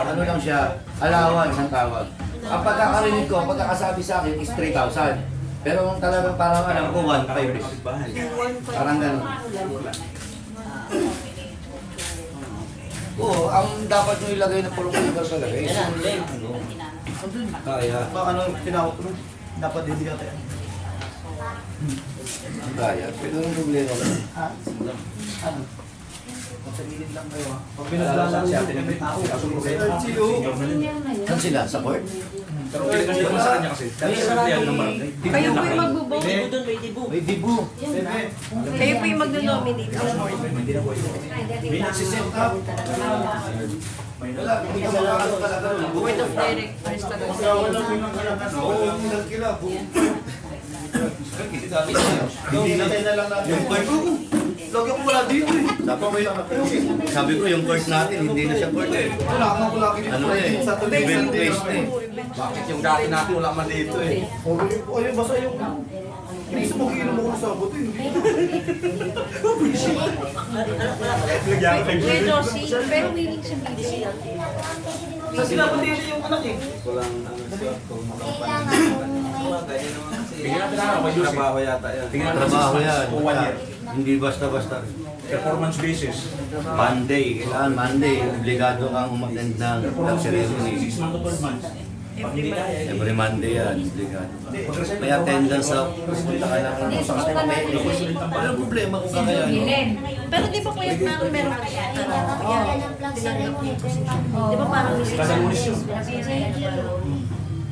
ano lang siya, allowance ang tawag. Ang pagkakarinig ko, ang pagkakasabi sa akin is 3,000. Pero ang talagang parang alam ko, 1,500 is. Parang gano'n. Oo, ang dapat nyo ilagay na pulong legal talaga is ano. Kaya. Baka ano, tinawag ko nun. Dapat hindi ka tayo. Kaya. Pero yung problema ko. Masagilid lang kayo ha. Pag pinaglalaro sa atin, may tao. Kaso problema. Saan sila? Sa court? Pero kasi naman sa kanya kasi. Kasi sa kanya ng barangay. Kayo po yung magbubo. May dibu. Kayo po yung magno-nominate. May nagsiset up. Wala, hindi ka makakalo talaga. Board of Directors talaga. Oo, ilang kila. Hinintay na lang natin. Yung court ko. Lagi ako wala dito eh. Sabi ko yung court natin, hindi na siya court eh. Wala ka wala ka Ano na eh, event place na eh. Bakit yung dati natin wala man dito eh? Ayun, basta yung... Hindi sa magiginom ako sa sabot eh. Kuya Josie, pero willing siya bibigyan. Sa sila pa din yung anak eh. Tingnan natin na ako, Yusuf. Trabaho yata yan. Tingnan natin Trabaho sa yan. 1 year. Hindi basta-basta. Performance basis. Monday, kailangan Monday, obligado kang umattend ng ceremony. 6 months to 12 months. Pag hindi kaya, Every Monday yan, obligado. May attendance sa pupunta ka lang sa kasama may walang problema kung kakayanin. Pero di ba kuya meron ka siya? Di ba parang Kasal Lunes yun.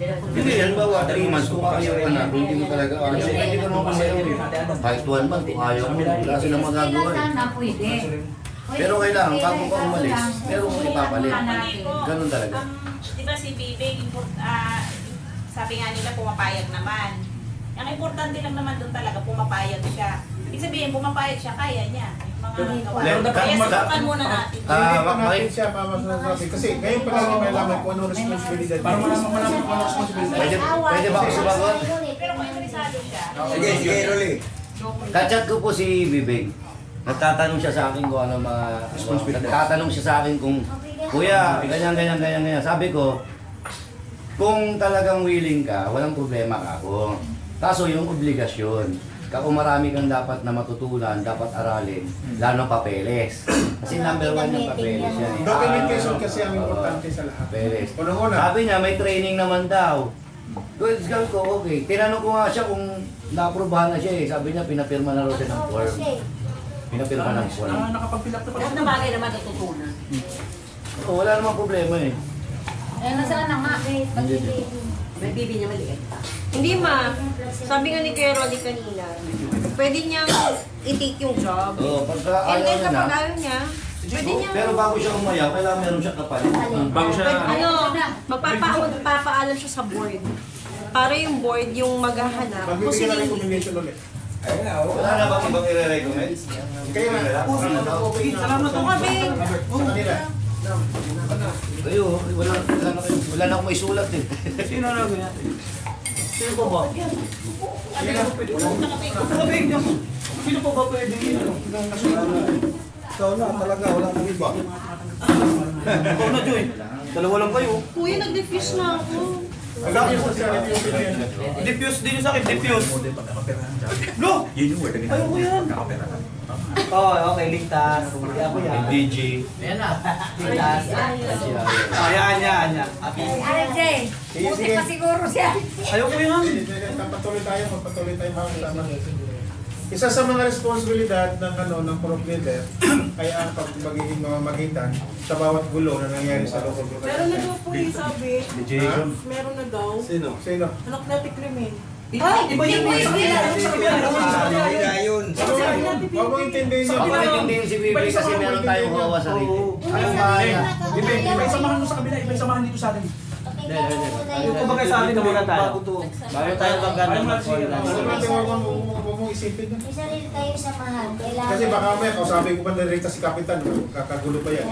Hindi, halimbawa, 3 months kung ayaw ka na, kung hindi mo talaga ayaw, hindi ka naman kumayaw. Kahit 1 month kung ayaw mo, wala silang magagawa eh. Sana pwede. Pero kailangan, bago ka umalis, meron mong ipapalit. Ganun talaga. Di ba si Bibig, sabi nga nila pumapayag naman. Ang importante lang naman doon talaga, pumapayag siya. Ibig sabihin, pumapayag siya, kaya niya. Yung mga Let- kaya subukan muna natin. Hindi pa natin siya papasasabi. Kasi ngayon pa lang may laman kung ano responsibilidad. Para malaman kung ano responsibility. Pwede ba ako sumagot? Pero kung interesado siya, Sige, sige, Rolly. Kachat ko po si Bibig. Nagtatanong siya sa akin kung ano mga... Nagtatanong siya sa akin kung, Kuya, ganyan. Sabi ko, kung talagang willing ka, walang problema ka ako. Kaso yung obligasyon, kung marami kang dapat na matutunan, dapat aralin, lalo papeles. Kasi number 1 yung papeles yan eh. Documentation kasi ang importante sa lahat. Papeles. Unang-una. Sabi niya, may training naman daw. Good, ko, okay. Tinanong ko nga siya kung na-aprobahan na siya eh. Sabi niya, pinapirma na raw siya ng form. Pinapirma ng form. Nakapag-fill up na pala. Lahat na bagay naman natutunan. Oo, wala namang problema eh. Nasaan na nga? May bibi niya maliit. Hindi ma. Sabi nga ni Kuya Rolly kanina, pwede niyang i-take yung job. Oo, pagka And ayaw then niya kapag na. ayaw niya, pwede niya... Pero bago siya umayaw, kailangan meron siya kapalit. Bago siya Magpapaalam siya sa board. Para yung board yung maghahanap. Kung Magbibigyan sino na yung recommendation ulit. Wala na bang ibang i-recommend? Kaya nga, salamat po kami. sa kanila. Kayo, wala na akong may sulat eh. Sino na natin? Sino po ba? Sino po ba pwede ano? Ikaw na, talaga, wala nang iba. Ikaw na, Joy. Dalawa lang kayo. Kuya, nag-diffuse na ako. Agad yung sa Diffuse din yung sa akin, diffuse. No! Yun yung word. Ayoko yan. Nakaperahan. Oh, okay, ligtas. Hindi ako yan. DG. Ligtas. Ayan. RJ, buti pa siguro siya. Ayoko yan. Patuloy tayo, magpatuloy tayo makakasama. Isa sa mga responsibilidad ng ng purok leader ay ang pagiging mamagitan sa bawat gulo na nangyayari sa local government. Meron na daw po yung sabi. Ha? Meron na daw. Sino? Anak na tikrimin. Iba yun. Hindi yun. Huwag mo intindihin niyo. Ako naiintindihin si Bibi kasi meron tayong hawa sa rito. Anong bahaya? Iba samahan mo sa kabila, iba samahan dito sa atin. Yung kumbaga sa atin na tayo. Bago tayo magkano Huwag natin huwag mong isipin na. May sarili kayo sa mahal. Kailangan. Kasi baka may kausapin ko pa na rin si Kapitan, kakagulo pa yan.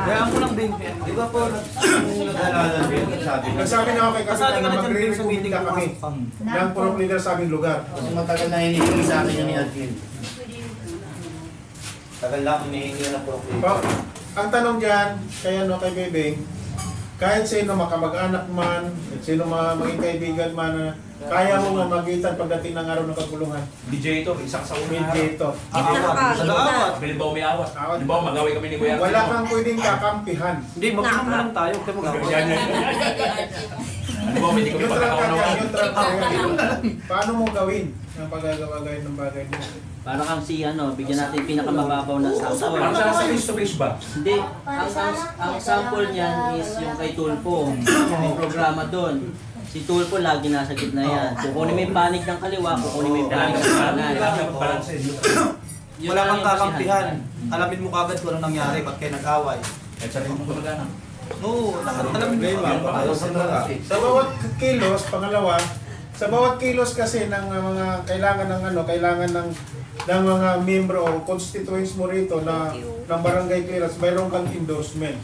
Kaya ako lang din. Di ba po, nag-alalan din, sabi niya. Nagsabi na ako kay Kasali Kapitan ka na na dyan sa magre-recommend meeting ka ko kami ng purok leader sa aming lugar. Kasi matagal na hinihingi sa akin yung ni Adkin. Tagal na akong hinihingi ng profit. Pa, ang tanong dyan, kaya no, kay Bebeng, kahit sino makamag-anak man, kahit sino maging kaibigan man, kaya mo nga magitan pagdating ng araw ng kaguluhan. Mediator, isa ka sa unang araw. Mediator. Sa awat. Halimbawa may awat. Halimbawa mag-away kami ni Kuya. Wala kang pwedeng kakampihan. Hindi, mag-inom na lang tayo. Huwag tayo mag-awat. Halimbawa hindi kami Neutral ka pagkakaunawaan. dyan, neutral ka dyan. Paano mo gawin ang paggagawa-gawin ng bagay mo? Para kang si bigyan natin pinakamababaw na sample. Parang sa face to face ba? Hindi, ang sample niyan is yung kay Tulfo. May programa doon. Si Tulfo lagi nasa gitna yan. Kukunin mo yung panig ng kaliwa, kukunin mo yung panig ng kanan. Wala kang kakampihan. Alamin mo kagad kung anong nangyari, ba't kayo nag-away. Kahit sabi mo kumagana. Oo, alamin mo kagad. Sa bawat kilos, pangalawa, sa bawat kilos kasi ng mga kailangan ng kailangan ng mga miyembro o constituents mo rito na ng barangay clearance, mayroon kang endorsement.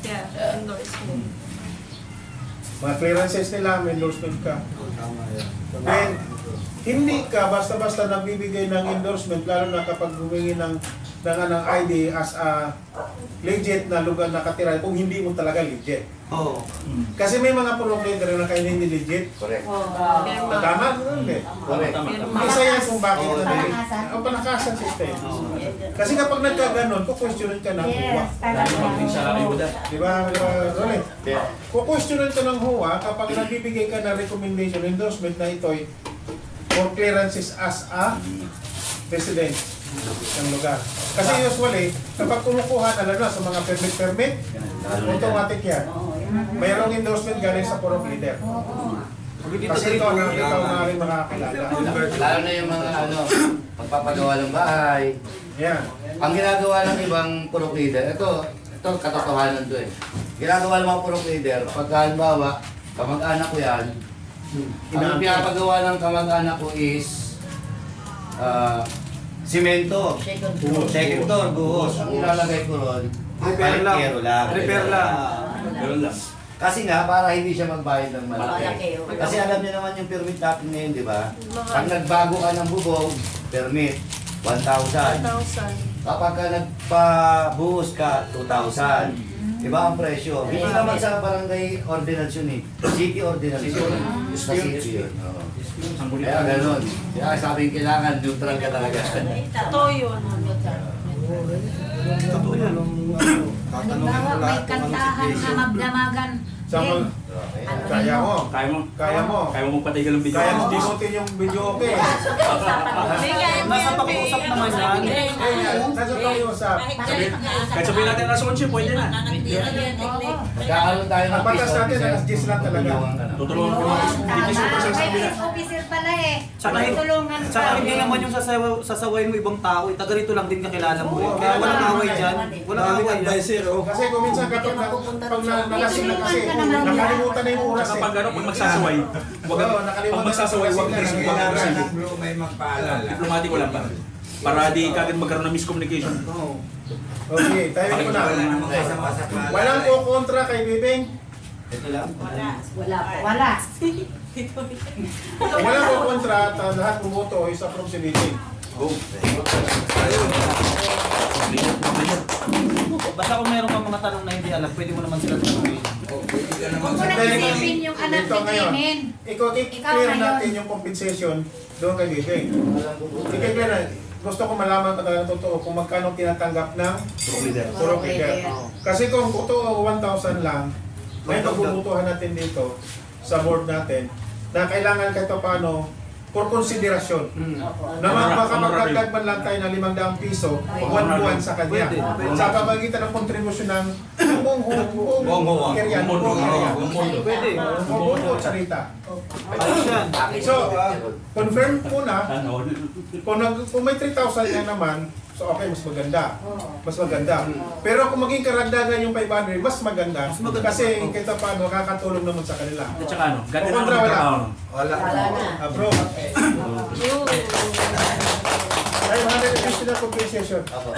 Yeah, endorsement. Mga clearances nila, may endorsement ka. Then, hindi ka basta-basta nagbibigay ng endorsement, lalo na kapag humingi ng ID as a legit na lugar na katira, kung hindi mo talaga legit. Oo. Kasi may mga purok leader na kayo hindi legit. Correct. Tama? Hindi. Correct. Isa yan kung bakit na legit. Ang palakasan system. Kasi kapag nagkaganon, kukwestiyonin ka ng huwa. Yes, talaga. Sa ayuda. Di ba, Rolly? Kukwestiyonin ka ng huwa kapag nagbibigay ka ng recommendation, endorsement na ito'y for clearances as a resident ng lugar. Kasi usually, kapag kumukuha na lang sa mga permit, automatic yan. Mayroong endorsement galing sa purok leader. Kasi ikaw na rin makakilala. Lalo na yung mga magpapagawa ng bahay. Yan. Ang ginagawa ng ibang purok leader, ito katotohanan to eh. Ginagawa ng mga purok leader, pagka halimbawa, kamag-anak ko yan, ang pinapagawa ng kamag-anak ko is simento, second floor, buhos. Ang ilalagay ko ron, Repair lang. kero lang. Repair lang. Ganun lang. Kasi nga, para hindi siya magbayad ng malaki. Malaki, oh. Kasi alam niyo naman yung permit natin ngayon, di ba? Pag nagbago ka ng bubong, permit, 1,000. 1,000. Kapag ka nagpabuhos ka, 2,000. Iba ang presyo. Hindi naman sa barangay ordinance yun eh. City ordinance yun. Sa city yun. Oo. Kaya ganun. Kaya sabi kailangan neutral ka talaga. Totoo yun. Totoo yan. Halimbawa, may kantahan na magdamagan. Sa mga, kaya mo. Kaya mo. Kaya mo. Kaya mo magpatigal ng video. Kaya mo dinutin yung video okay. Nasa pag-uusap naman yan. Nasa pag-iusap. Kahit sabihin natin alas 11, pwede na. Magkakaroon tayo ng Ang batas piso. natin, alas 10 lang talaga. Tutulungan ko yung dikis ko sa kabila. Officer pala eh. Tsaka, Tulungan ka. tsaka hindi naman yung sasawayin mo ibang tao. Taga rito lang din kakilala mo. Kaya walang away dyan. Walang away dyan. Kasi kung minsan kapag nalasing na kasi, nakalimutan na yung oras eh. Kapag pag magsasaway, pag magsasaway, huwag May magpaalala. diplomatiko lang ba? Para di kagad magkaroon ng miscommunication. Okay, tayo ko na. Walang po kontra kay Bibing. Ito lang. Wala po. Wala. Walang po kontra at lahat bumoto is approve si Bibing. Basta kung meron kang mga tanong na hindi alam, pwede mo naman sila tanongin. Huwag mo nang isipin yung anak Dito ni ngayon. Jimin. Ikaw, i-clear natin yung compensation doon kay Bibing. I-clear na. Gusto ko malaman talaga ng totoo kung magkano tinatanggap ng purok leader. Kasi kung totoo 1,000 lang, may pagbubutuhan natin dito sa board natin na kailangan kahit paano for konsiderasyon. Na baka magdagdag man lang tayo ng 500 piso, buwan-buwan sa kanya. Sa pamagitan ng kontribusyon ng buong area. Pwede. Buong sarita. Ayos yan. So, confirm ko na, kung may 3,000 yan naman, So okay, mas maganda. Oo. Mas maganda. Pero kung maging karagdagan yung 500, mas maganda. Kasi kita paano, nakakatulong naman sa kanila. At saka ano, ganti O, na kontra, naman wala. trabaho. Wala. Wala na. Approve. Ay, 100 additional compensation. Ako.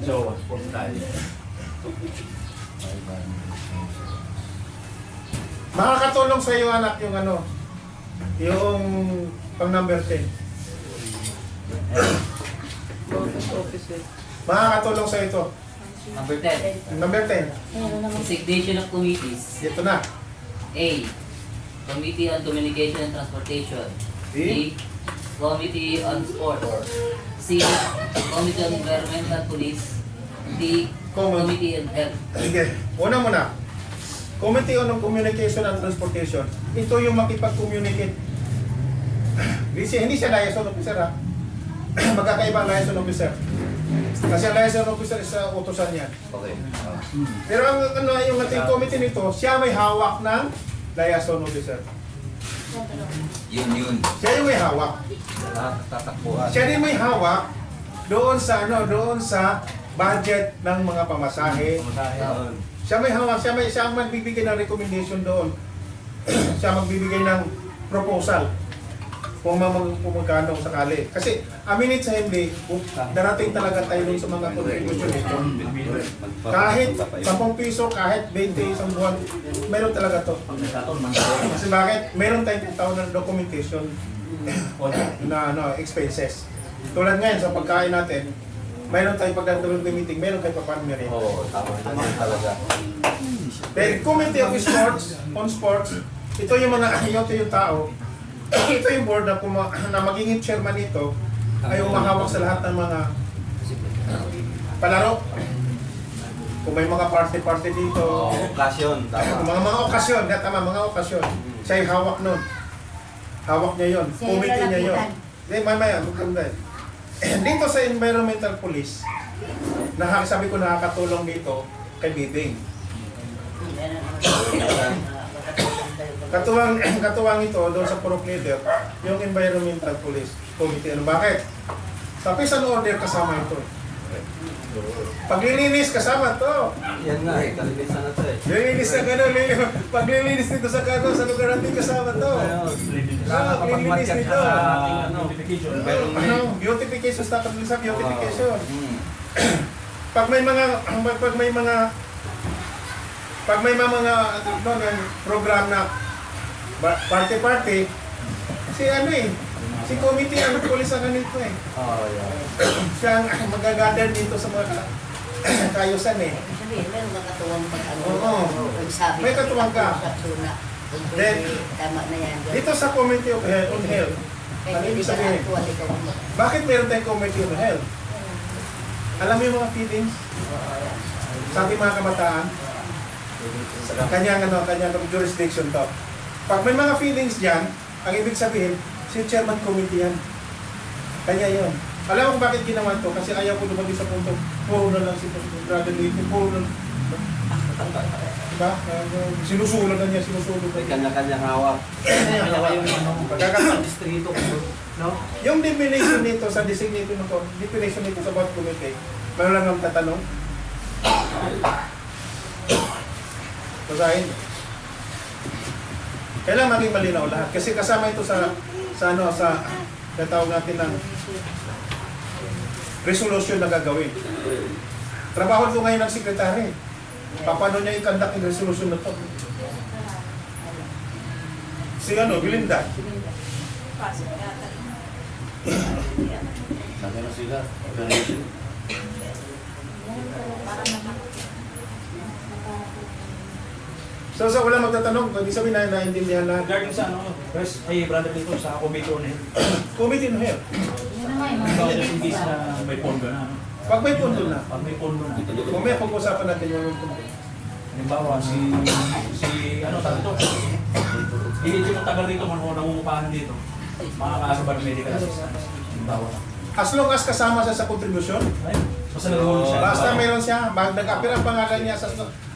So, sports tayo. Makakatulong sa iyo anak yung ano, yung pang number 10. Makakatulong sa ito. Number 10. Number 10. Designation of committees. Dito na. A. Committee on Communication and Transportation. B. Committee on Sport. C. Committee on Environmental Police. D. Committee on Health. Sige. Una muna. Committee on Communication and Transportation. Ito yung makipag-communicate. Hindi siya liaison officer ha. Magkakaiba ang liaison officer. Kasi ang liaison officer is utusan niya. Okay. Pero ang ano yung ating committee nito, siya may hawak ng liaison officer. Yun. Siya yung may hawak. Tatakbuhan. Siya din may hawak doon sa doon sa budget ng mga pamasahe. Siya may hawak, siya ang magbibigay ng recommendation doon. Siya magbibigay ng proposal kung magkano sakali. Kasi aminin sa hindi, darating talaga tayo dun sa mga contribution nito. Kahit 10 piso, kahit 20 isang buwan, meron talaga to. Kasi bakit? Meron tayong tawag ng documentation na expenses. Tulad ngayon sa pagkain natin, meron tayong pagdadalawang meeting, meron tayong paparmery. Oo, tama naman talaga. Then, Committee of Sports, on Sports, ito yung mga, ito yung tao, ito yung board na magiging chairman nito ay umahawak sa lahat ng mga palaro. Kung may mga party dito, Okasyon, tama. mga okasyon, mga okasyon. Siya yung hawak nun. Hawak niya yun. Siya yung Committee niya yun. lalapitan. Hindi, mamaya, magkanda. Dito sa Environmental Police, sabi ko nakakatulong dito kay Bibing. Katuwang ito doon sa Purok Leader, yung Environmental Police Committee. Ano, bakit? Sa peace and order kasama ito. Paglilinis kasama to. Yan nga eh, kalinisan na to eh. Lilinis na gano'n, paglilinis dito sa lugar natin kasama to. Paglilinis nito. Beautification, dapat din sa beautification. Pag may mga program na party, si committee ang pulis ang ganito eh. Siya ang magagather dito sa mga kayusan eh. Sabi, meron kang katuwang pag-ano. Oo. Nagsabi. May katuwang ka. Then, Tama na yan. dito sa Committee on Health, Kaya ano hindi ibig ka sabihin? actual, ikaw mo. Bakit meron tayong Committee on Health? Alam mo yung mga feelings sa ating mga kabataan? Kanyang jurisdiction to. Pag may mga feelings dyan, ang ibig sabihin, si Chairman Committee yan. Kanya yun. Alam mo kung bakit ginawa to? Kasi ayaw ko lumagay sa punto, puro na lang si Brother Lee, puro na. Diba? Sinusulog na niya, sinusulog na May niya. kanya-kanyang hawak. Pagkakataon. Distrito, no? Yung definition nito sa definition nito sa bawat committee, meron lang ang tatanong. Basahin. Kailangan maging malinaw lahat kasi kasama ito sa tawag natin ng resolution na gagawin. Trabaho ito ngayon ng sekretary. Paano niya i-conduct yung resolution na to? Si Belinda. Pasok yata. Sabi na sila, operation. So wala magtatanong, ibig sabihin na naintindihan lahat. Regarding sa ano, first, ay brother dito sa committee on health. Committee no help. Yun na nga yung mga Ikaw, feelings in case ko. na may pondo na. ano? Pag may punto na, Pag may pondo na. mamaya pag-usapan natin yung punto. Halimbawa, si tawag ito, hindi mo tagal dito, kung nangungupahan dito, makakaasa ba ng medical assistance? Halimbawa. As long as kasama siya sa contribution, Ayun, basta nag-hold siya. basta meron siya, nag-appear ang pangalan niya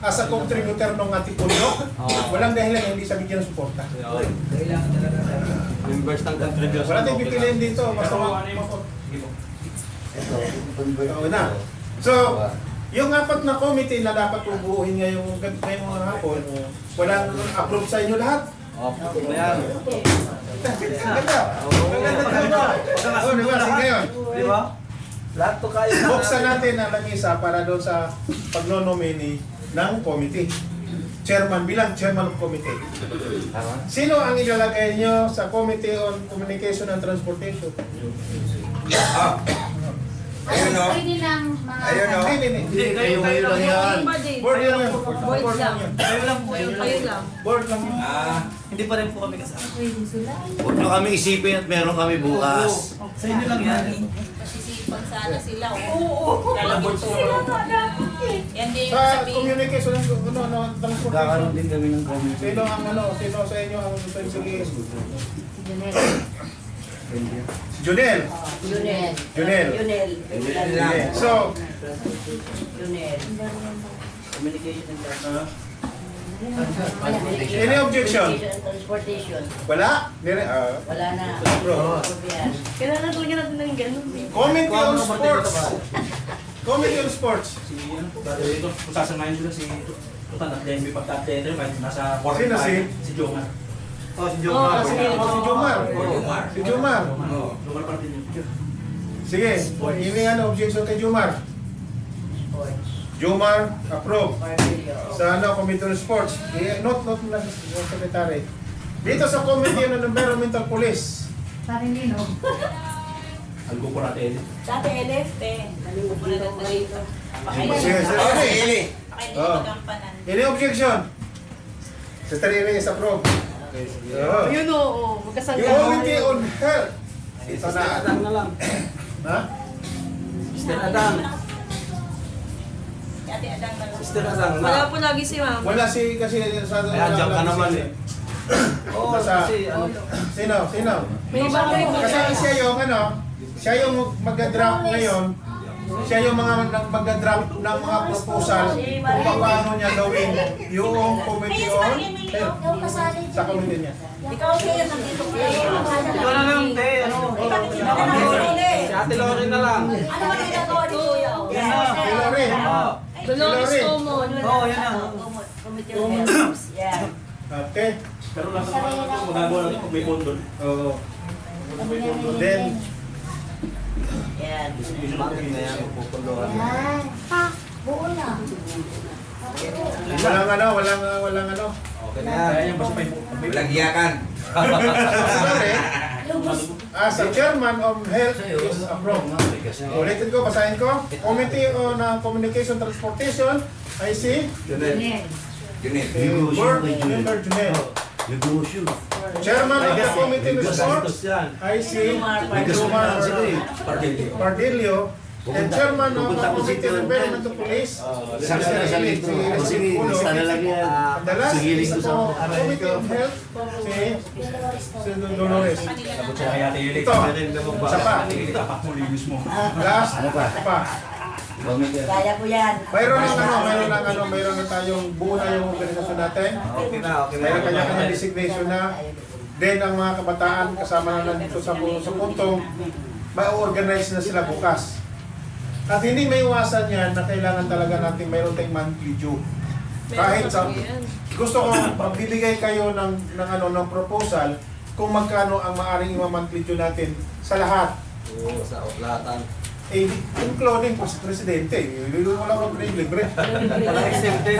as a contributor ng ating pundo, walang dahilan na hindi siya bigyan ng suporta. Kailangan talaga. Members ng contribution. Wala tayong pipiliin dito, basta Pero ano yung, sige po. Okay na. So, yung apat na committee na dapat tubuhin ngayong mga hapon, walang approve sa inyo lahat? Ayan. Ganda. Diba? Sige ngayon. Di ba? Lahat to kayo. Buksan natin ang lamisa para doon sa pagnonomini ng committee. Chairman, bilang chairman of committee. Sino ang ilalagay nyo sa Committee on Communication and Transportation? Ayun o. Pwede lang mga... Ayun o. Hindi, kayo lang yan. Board lang yan. Board lang. Kayo lang po. Kayo lang. Board lang yan. Hindi pa rin po kami kasama. Pwede sila. Huwag nyo kami isipin at meron kami bukas. Sa inyo lang yan. Masisipag sana sila. Oo. Lalabot sila. Yan din yung Sa sabihin. communication ng Magkakaroon transportation. din kami ng committee. Sino ang sino sa inyo ang gusto yung sige? Junel. Junel. Junel. Junel. Okay. So, Junel. Communication and any objection? Transportation. Wala? Wala na. Bro. Yan. Kailangan talaga natin ng ganun. Committee on Sports. Committee on Sports. Si ano, dati dito, kung sasamahin sila si Tutan at Demi pagka-tetre, kahit nasa 45, Sino si Jomar. Oh, si Oh, Jomar. sige. Si Jomar. Si Jomar. Jomar pa rin yun. Sige, hindi objection kay Jomar. Jomar, approve. Sa Committee on Sports. Note mo lang sa secretary. Dito sa Committee on Environmental Police. Parilino. Ang grupo natin. Dati LFT. Nalimutan ko na lang na dito. Sige, sige. Eli. Oh. Pakainin Any objection? Secretary is approve. Oh. Yun o. Magkasal Yung Committee on Health. Ito na. Adang na lang. Ha? Sister Adang. Ate Adang na lang. Sister Adang na. Wala po lagi si ma'am. Wala si kasi sa Ay, andyan ka naman eh. Oo, Sa- kasi ano. Sino? May bagay po Kasi siya yung siya yung mag-draft ngayon. Siya yung mag-draft ng mga proposal kung paano niya gawin yung committee on health Yung kasali sa committee niya. Ikaw siya nandito. Ikaw na lang, te. Ano? Si Ate Lori na lang. Ano ba ginagawa ni Kuya? Yan na. Hillary. Dolores Hillary. Como. Oo, yan na. Committee on Health. Yan. Okay. Pero lang sa magagawa natin kung may pondo. Oo. Then, Yan. Bakit na yan? Pupundohan. Yan. Ha? Buo na. walang ano. Okay na Kaya yan. yung basta may Walang giyakan. Sorry. Lubos. As a chairman of health is approved. Ulitin ko, basahin ko. Committee on Communication Transportation, I see. Unit. Board Member Junel. Negosyo. Chairman of the Committee on Gastos Sports, yan. I see. May kasunod sila eh. Pardilio. And Chairman of the Pupunta ko si Committee on Environmental Police, Sabi na sa lito. Sige, lista na lang yan. the last Sigiling is ko the sa Committee on Health, si Dolores. Sabot siya kaya tayo ulit. Ito, isa pa. Tapak mo, linis mo. Last, Ano pa? isa pa. Kaya ko yan. Mayroon na tayong buo na yung organisasyon natin. Okay na, okay na. Mayroon kanya-kanya designation na. Then ang mga kabataan kasama na nandito sa puntong may organize na sila bukas. At hindi may iwasan yan na kailangan talaga natin mayroon tayong monthly due. Kahit sa gusto ko magbibigay kayo ng proposal kung magkano ang maaring i-monthly due natin sa lahat. Oo, sa lahatan. Including po si Presidente. Wala ko libre. Walang exempted.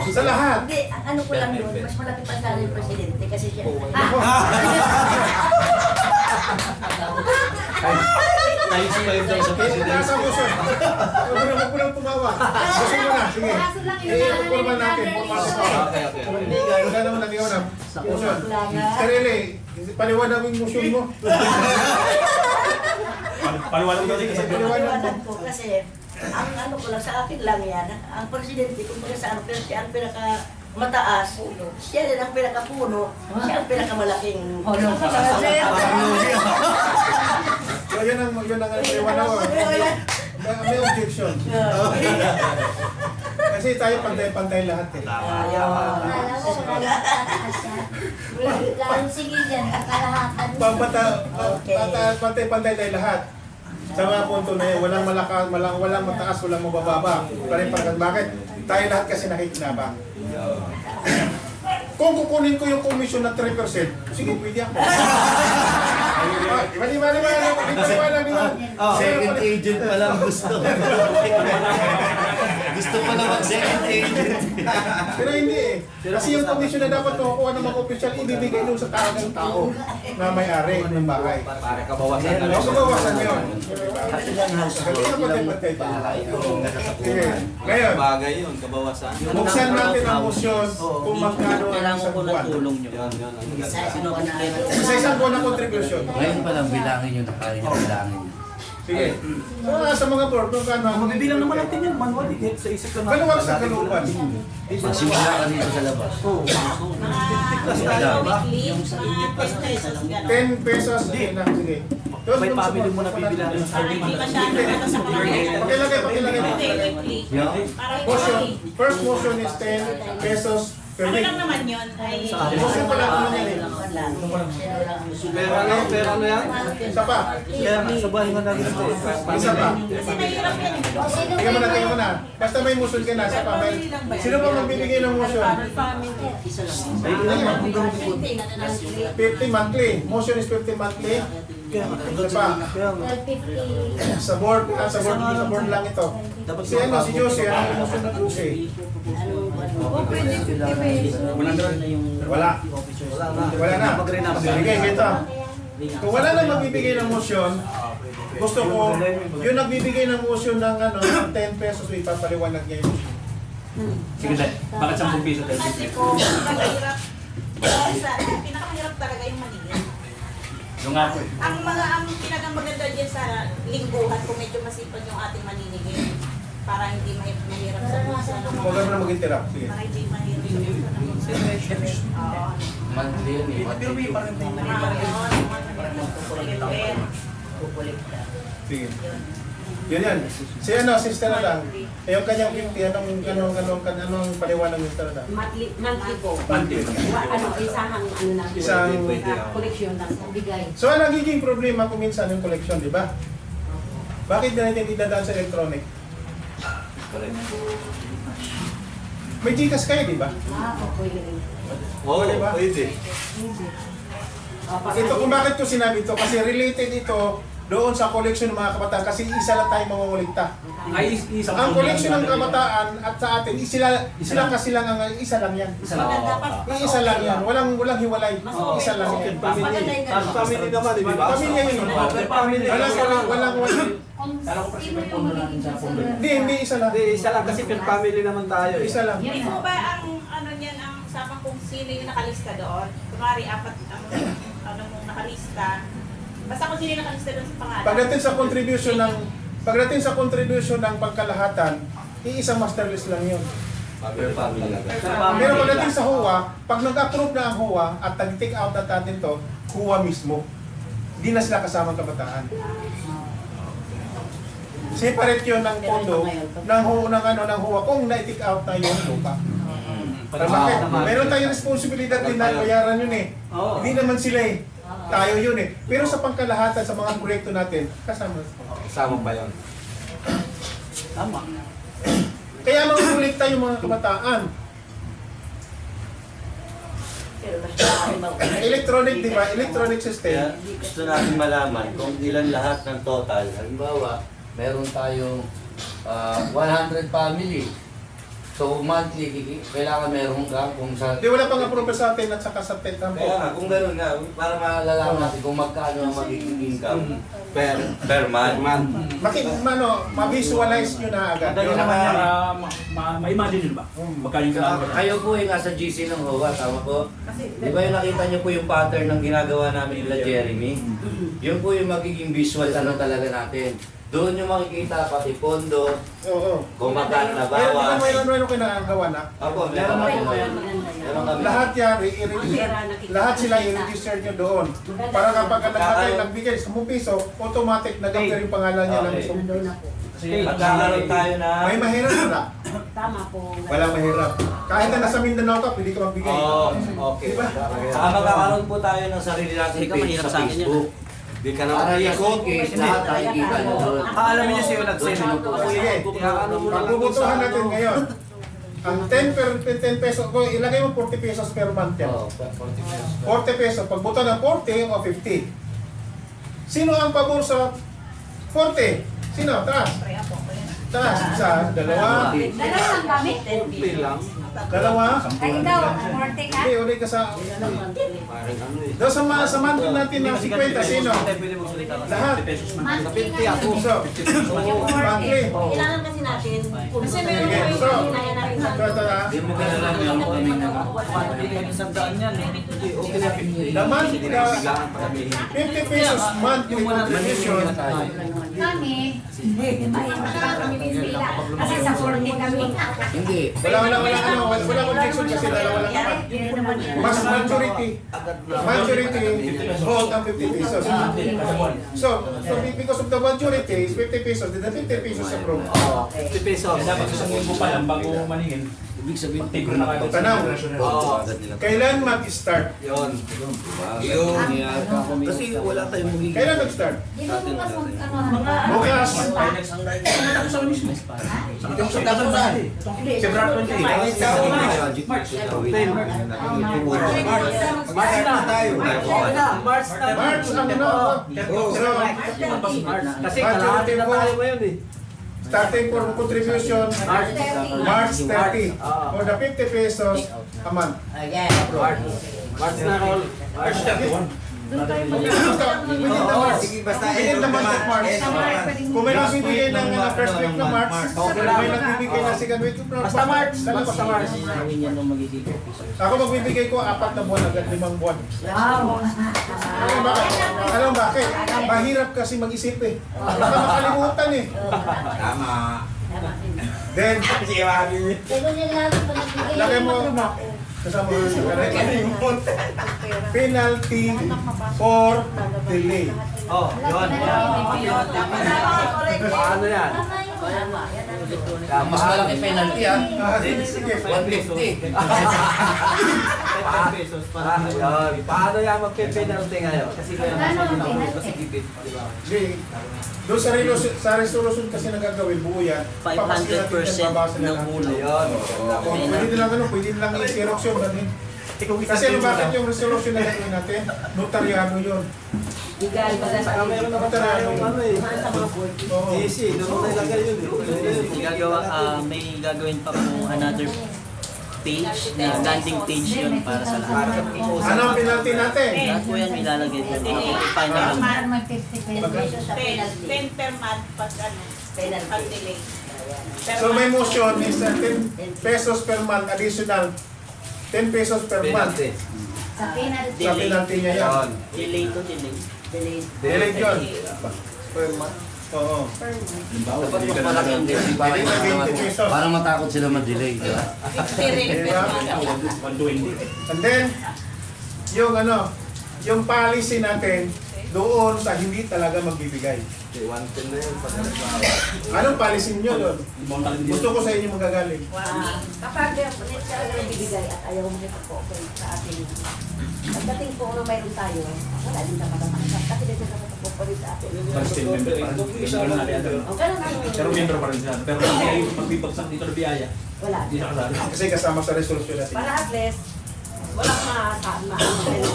Sa lahat. Hindi, ang ano ko lang yun, mas malaki pa sa yung presidente kasi siya. Tayo si kayo daw sa Nasa motion. Huwag mo lang tumawa. Motion mo na. Sige. Kaso lang yung I-formal natin. Okay, okay. Wala naman nagawa na. Motion. Sarili, paliwanag mo yung motion mo. Paliwanag ko kasi Paliwanag ko kasi ang ano ko lang sa akin lang yan, ang presidente kung baga sa ano, pero siya ang pinaka mataas, siya din ang pinakapuno, siya ang pinakamalaking So yun ang paliwanag. May objection. Kasi tayo pantay-pantay lahat eh. Akala ko kalahatan siya. Lalo sige dyan, kalahatan Pantay-pantay tayo lahat. Sa mga punto na yun, walang malakas, walang mataas, walang mabababa. Pare-parehas. Bakit? Tayo lahat kasi nakikinabang. Kung kukunin ko yung commission na 3%, sige, pwede ako. Di ba? Second agent pa lang gusto. Gusto pa na mag-second agent. Pero hindi eh. Kasi yung commission na dapat makukuha ng mga official, ibibigay doon sa talagang tao na may-ari ng bahay. Para kabawasan na O, kabawasan yun. Kasi lang house Kasi yung pantay-pantay tayo. Sige. Ngayon, bagay yun, kabawasan. buksan natin ang motion kung magkano ang Kailangan isang ko ng buwan. tulong nyo. Sino ka na? Sa isang buwan na contribution. Ngayon pa lang bilangin yun, kaya niya bilangin. Sige. So, sa mga board, kung kano, Mabibilang naman natin yan, manual, eh. Sa isip lang maluwag sa kalupan. Magsimula ka dito sa labas. Oo. Mga weekly, mga 10 pesos, gano'n. 10 pesos. Sige na, sige. May family mo na bibilangin. Para hindi masyado ito sa kalahatan. Pakilagay. Hindi, weekly. Yeah. Para Motion. weekly. First motion is 10 pesos per Ano week. lang naman yun? Ay, Motion pa lang naman yan eh. Pero ano yan? Isa pa. Kaya nga, sa bahay nga natin ito. Isa pa. kasi mahirap yan. Tingnan mo na. Basta may motion ka na. Isa pa. Sino pa magbibigay ng motion? Isa lang. 50 monthly. Motion is 50 monthly. Isa pa. 1250. Sa board lang ito. Si ano, si Josie, ano yung motion na Josie? Wala. Wala na. Sige, ito. Kung wala na magbibigay ng motion, gusto ko, yung nagbibigay ng motion ng ano, ng 10 pesos, ipapaliwanag niya yung motion. Sige, dahil. Bakit 10 piso tayo? Kasi po, pinakamahirap talaga yung maningil. Yung nga po eh. Ang pinakamaganda dyan sa lingguhan, kung medyo masipag yung ating maninigil, para hindi mahirap sa puso. Huwag ka na mag-interrupt. Sige. Para hindi mahirap sa puso. Oo. Monthly yun eh. Pero may parang Sige. Yan. Si ano, sister na lang. Yung kanyang 50, anong paliwanag yung sister na lang? Monthly po. Monthly. Isang Isang- koleksyon ng bigay. So, ang nagiging problema kung minsan yung collection, di ba? Bakit na natin idadaan sa electronic? May Gcash kayo, di ba? Pwede rin. Oo, Di ba? pwede. Ito kung bakit ko sinabi ito, kasi related ito doon sa collection ng mga kabataan kasi isa lang tayo mangungulikta. Ay, isang Ang collection ng kabataan at sa atin, sila kasi lang ang isa lang yan. Isa lang. Isa lang yan. Walang hiwalay. Isa lang yan. Family naman, di ba? Pamilya yun. Family. Walang Kala ko kasi may pondo natin sa pondo. Hindi, isa lang. Hindi, isa lang kasi per family naman tayo eh. Isa lang. Hindi po ba ang ano niyan, ang usapang kung sino yung nakalista doon? Kunwari, apat ang mong nakalista. Basta kung sino yung nakalista doon sa pangalan. Pagdating sa contribution ng pagkalahatan, iisang master list lang yun. Per family. Pero pagdating sa HOA, pag nag-approve na ang HOA at nag-take out na natin to, HOA mismo. Hindi na sila kasamang kabataan. Separate yun ng pondo ng HOA kung na-take out na yung lupa. Para bakit? Meron tayong responsibilidad din na bayaran yun eh. Hindi naman sila eh. Tayo yun eh. Pero sa pangkalahatan, sa mga proyekto natin, kasama. Kasama pa yun. Tama. Kaya makukulikta yung mga kabataan. Electronic, di ba? Electronic Kaya system. gusto natin malaman kung ilan lahat ng total. Halimbawa, meron tayong 100 family. So monthly, kailangan meron ka kung sa... Di wala pang approve sa atin at saka sa TED Kaya nga, kung gano'n nga, para malalaman natin kung magkano ang magiging income per month. Ma-visualize nyo na agad. Dahil naman yan, ma-imagine nyo ba? Magkano yung kailangan? Kayo po yung nasa GC ng HOA, tama po? Di ba yung nakita nyo po yung pattern ng ginagawa namin nila Jeremy? Yun po yung magiging visual ano talaga natin. Doon yung makikita pati pondo, kung magkano na bawas. Meron kayo nakagawa na? Apo, meron ako. Meron kami. Lahat yan, lahat sila i-register nyo doon. Para kapag nagbigay 10 piso, automatic nag-appear yung pangalan niya ng mismo. Kasi nagkakaroon tayo na... May mahirap wala. Tama po. Walang mahirap. Kahit na nasa Mindanao ka, pwede ka magbigay. Okay. Diba? Saka magkakaroon po tayo ng sarili natin Hindi ka page mahirap sa sa akin yan. Facebook. Di ka naman ikot, lahat tayo kita doon. Alamin niyo siya nag-send. Sige. Pagbubutuhan natin ngayon. Ang 10 pesos, kung ilagay mo 40 pesos per month yan. 40 pesos. Pagbuto ng 40 o 50. Sino ang pabor sa 40? Sino? Taas. Taas. Isa, dalawa. Dalawa lang kami. Dalawa. Ay, ikaw, morte ka? Hindi, ulit ka sa... Doon sa monthly natin ng 50, sino? Lahat. Monthly nga yun. So, monthly. Kailangan kasi natin. Kasi meron Sige, po so, yung hinaya natin sa ito na. Hindi mo kailangan lang kami na The month, the 50 pesos monthly contribution. Kami, mahirap kami pila. Kasi sa 40 kami. Hindi. Wala objection kasi dalawa lang naman. Mas majority hold ang 50 pesos. So because of the majority is 50 pesos, then the 50 pesos approved. 50 pesos. Dapat isang linggo pa lang bago maningin. Ibig sabihin, Tigro na kagad. Tanaw, kailan mag-start? Yun. Kasi wala tayong magiging. Kailan mag-start? Di ba bukas ano? Bukas. February 28. March na tayo. March na. March ang ano? So, Kasi kalahati na tayo ngayon eh. starting for contribution March 30 for the 50 pesos a month. March na all. March 31. Sige, basta Within the month of March. Kung may nagbibigay ng first week ng March, may nagbibigay ng second week ng March. Basta March. Dalawa sa March. Gawin yan nung magiging officer. Ako magbibigay ko 4 na buwan agad, 5 buwan. Alam mo bakit? Mahirap kasi mag-isip eh. Baka makalimutan eh. Tama. Then, Pero nilalo pa nagbigay. lagay mo, kasama mo sa penalty for delay. Oh, yun. Paano yan? Mas malaki penalty ah. Sige, 150. Pesos para yun. Paano yan magpe-penalty ngayon? Kasi kaya kasi gipit, di ba? doon sa resolution kasi nagagawin, buo yan. 500% ng ulo. Yun. Pwede nilang ano, pwede nilang i-xerox yun. Kasi ano bakit yung resolution na gagawin natin? Notaryano yun. Legal ba Saka meron naman tayong ano eh. Easy, doon na ilagay yun. May gagawin pa po another page na landing page yun para sa lahat. Ano ang penalty natin? Lahat po yan ilalagay doon. Final. Para mag 50 pesos. 10 per month pag ano, pag delay. So may motion is 10 pesos per month additional. 10 pesos per month. Sa penalty. Sa penalty niya yan. Delay to delay. Delete yun. Per month. Oo. Dapat mas malaki ang delay para matakot sila mag-delay. Di ba? Diba? 120. And then, yung ano, yung policy natin doon sa hindi talaga magbibigay. 110 na yun. Anong policy niyo doon? Gusto ko sa inyo magagaling. Kapag ulit siya ang bibigay at ayaw mo nito po sa atin. Pagdating po na mayroon tayo, wala din na matatanggap. Kasi dito na ito po rin sa atin. Still member pa rin. Member na rin. O ganun ang Pero member pa rin sila. Pero kung magbibagsak dito na biyaya, wala. hindi na kasali. Kasi kasama sa resolution natin. Para at least, walang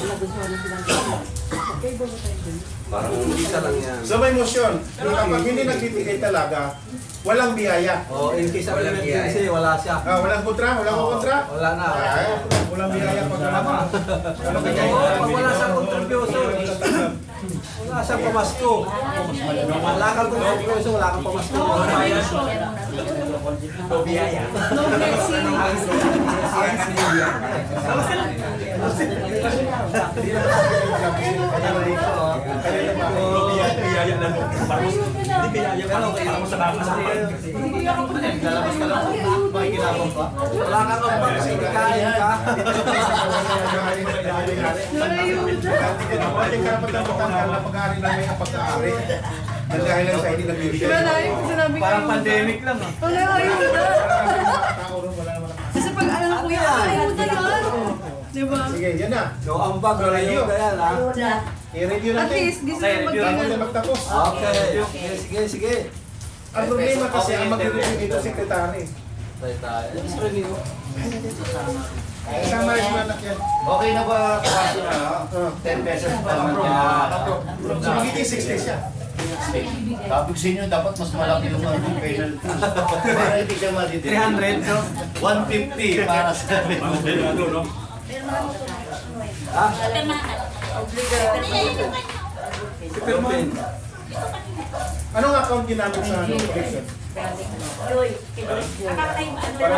nagustuhan na silang gawin. Okay, bobo tayo dun. Parang isa lang yan. So may motion, kapag hindi nagbibigay talaga, walang biyaya. Oh, in case of emergency, wala siya. Walang kontra? Walang kontra? Wala na. Walang biyaya pag wala ka. Walang biyaya. Oo, pag wala siyang contribution, wala siyang pamasko. Wala kang contribution, wala kang pamasko. Biyaya. No Biyaya lang. Hindi biyaya pa lang. Parang sa bakas. Lalabas ka lang, makikilabang pa. Wala kang ambag kasi kakain ka. Ating karapatan matanggal na pag-aari namin ang pag-aari. Ang dahil lang sa hindi nagbibigay. Diba na yung sinabi ko? Parang pandemic lang ah. Wala, ayun na. Tao rin, wala naman ang- Kasi pag alam ko yan, ayun na yan. Diba? Sige, yan na. No, ang bag, wala yun. Ayan, ha? Ayun na. I-review At natin. least, gusto Okay, ko review Bago mag-ingat. tayo magtapos. Okay. Sige, sige. Ang problema kasi ang mag-review dito sekretary. Tayo. Kasama rin mga anak yan. Okay na ba kaso na? 10 pesos pa naman yan. So, magiging 60 siya. Sabi ko sa inyo, dapat mas malaki yung penalty. Para hindi siya matitira. 300, no? 150 para sa Ano, no? Superman. Anong account ginamit sa collection? Joy, kinulit Joy. Para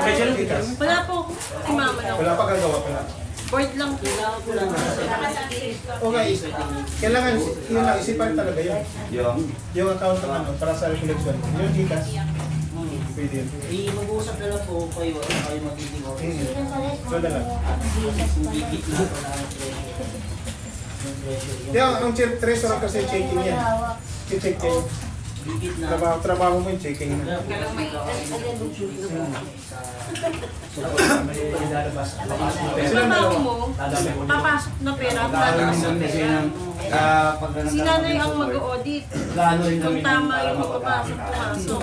may Gcash. Wala po. Si mama lang. Wala pa gagawa pala. Board lang po. Okay, kailangan yun lang, isipan talaga yun. Yung account ng ano, para sa collection. Yung Gcash. Pwede yun. Mag-uusap na lang po kayo, kayo magiging So na lang. Gigit na po namin Di ang treasurer kasi checking yan. Check yan. Gigit na. Trabaho mo yung checking na. Trabaho mo, papasok na pera. Si nanay ang mag-audit. Kung tama yung papasok, pumasok.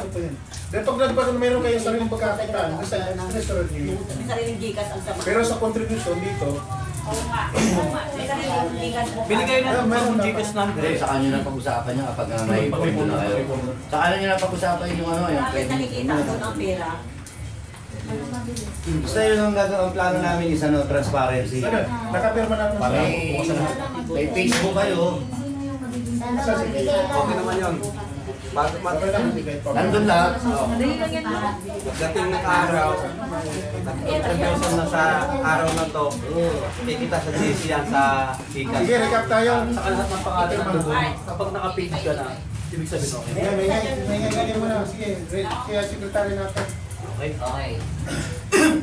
Dahil pag nagpag meron kayo sariling pagkakitaan, kasi treasurer yun. Sariling Gcash ang sama. Pero sa contribution dito, Oo nga. Oo nga. May sariling Gcash po. Binigay na ng Gcash number. Hindi, sa kanya na pag-usapan niya kapag may pondo na kayo. Sa kanya niya na pag-usapan yung ano, yung Bakit nakikita ko ng pera? Basta yun ang gagawin, ang plano namin is ano, transparency. ano, nakapirma na ako sa May Facebook kayo, Okay naman yun. Bakit Okay lang, bigay pa. nandun lahat. Madali lang yan. dating ng araw, contribution na sa araw na to, kikita sa GC yan sa Gcash. Sige, recap tayo. Sa lahat ng pangalan nandun, kapag naka-page ka na, ibig sabihin okay. May ganyan mo na. Sige, kaya secretary natin. Okay? Okay.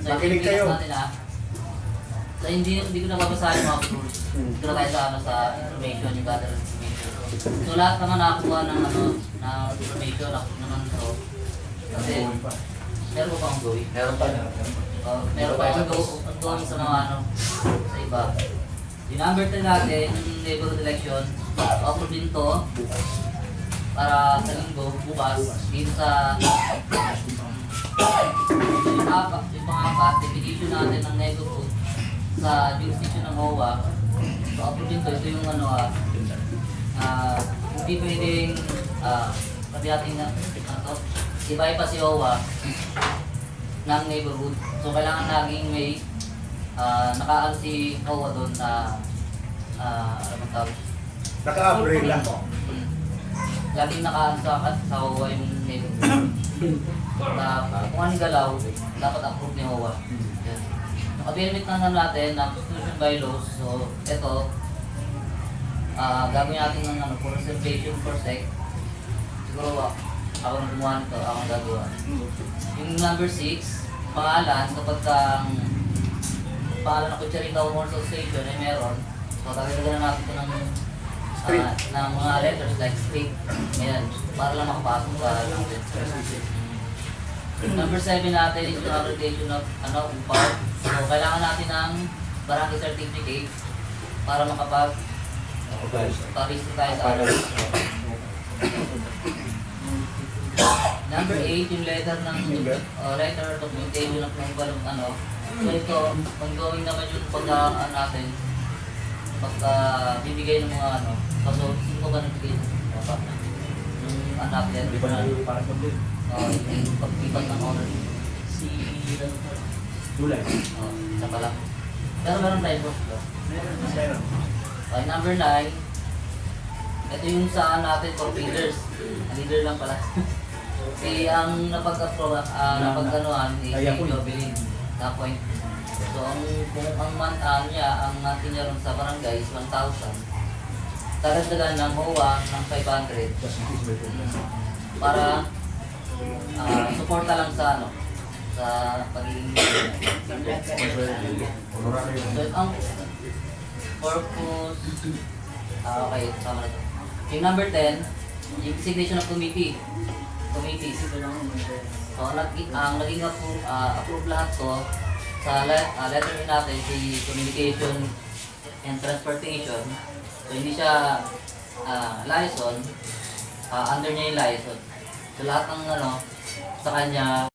So, Makinig yung kayo. natin, ah. So, hindi ko nababasahin yung mga rules. Dito na tayo sa, ano, sa information, yung gather information. So, lahat naman nakakuha ng, ano, ng information, nakuha naman ito. Kasi, meron pa akong gawin. Meron pa na. Meron pa akong gawin sa mga, ano, sa iba. Yung number 10 natin, yung neighborhood election, offer din to para sa linggo, bukas, dito sa yung pang-apat, definition natin ng neighborhood sa jurisdiction ng HOA. So, approve din to. Ito yung ano hindi pwedeng sabi natin na iba-iba si HOA ng neighborhood. So, kailangan laging may nakaano si HOA doon na ano bang tawag? Naka-umbrella. Laging nakaano sa HOA yung neighborhood. Na kung anong galaw, dapat approve ni HOA. Yan. Naka-benefit na natin ng constitution bylaws. So, ito, gagawin natin ng ano, for reservation for sec. Siguro ako nang gumawa nito, ako ang gagawa. Yung number 6, pangalan, kapag ang pangalan ng Kucharita Homeowners Association ay meron, so tagadagan na natin ito ng mga letters like street. Ayan, para lang makapasok sa natin. Number 7 natin is the application of UPAR. So, kailangan natin ng barangay certificate para makapag-register tayo sa ano. Number 8, yung letter ng letter or documentation ng ano. So, ito, ongoing naman yung pagka natin, bibigay ng mga ano. So, sino ba nagbigay ng yung anak yan? Di ba na yung parang complete? Yung pagpipat ng honor. Si July. isa pa lang. Pero meron tayo po. Meron. Okay, number 9. Ito yung saan natin for leaders. Ang leader lang pala. Si ang napagkanuhan ni Jovelyn na point. So kung ang month niya, ang month niya ron sa barangay is 1,000. Dadagdagan ng HOA ng 500 para suporta lang sa ano sa pagiging so ang purpose okay, sama na to. Yung number 10, yung designation of committees. So, ang naging approve lahat to sa letter natin, si Communication and Transportation. So, hindi siya liaison, under niya yung liaison. So, lahat ng sa kanya,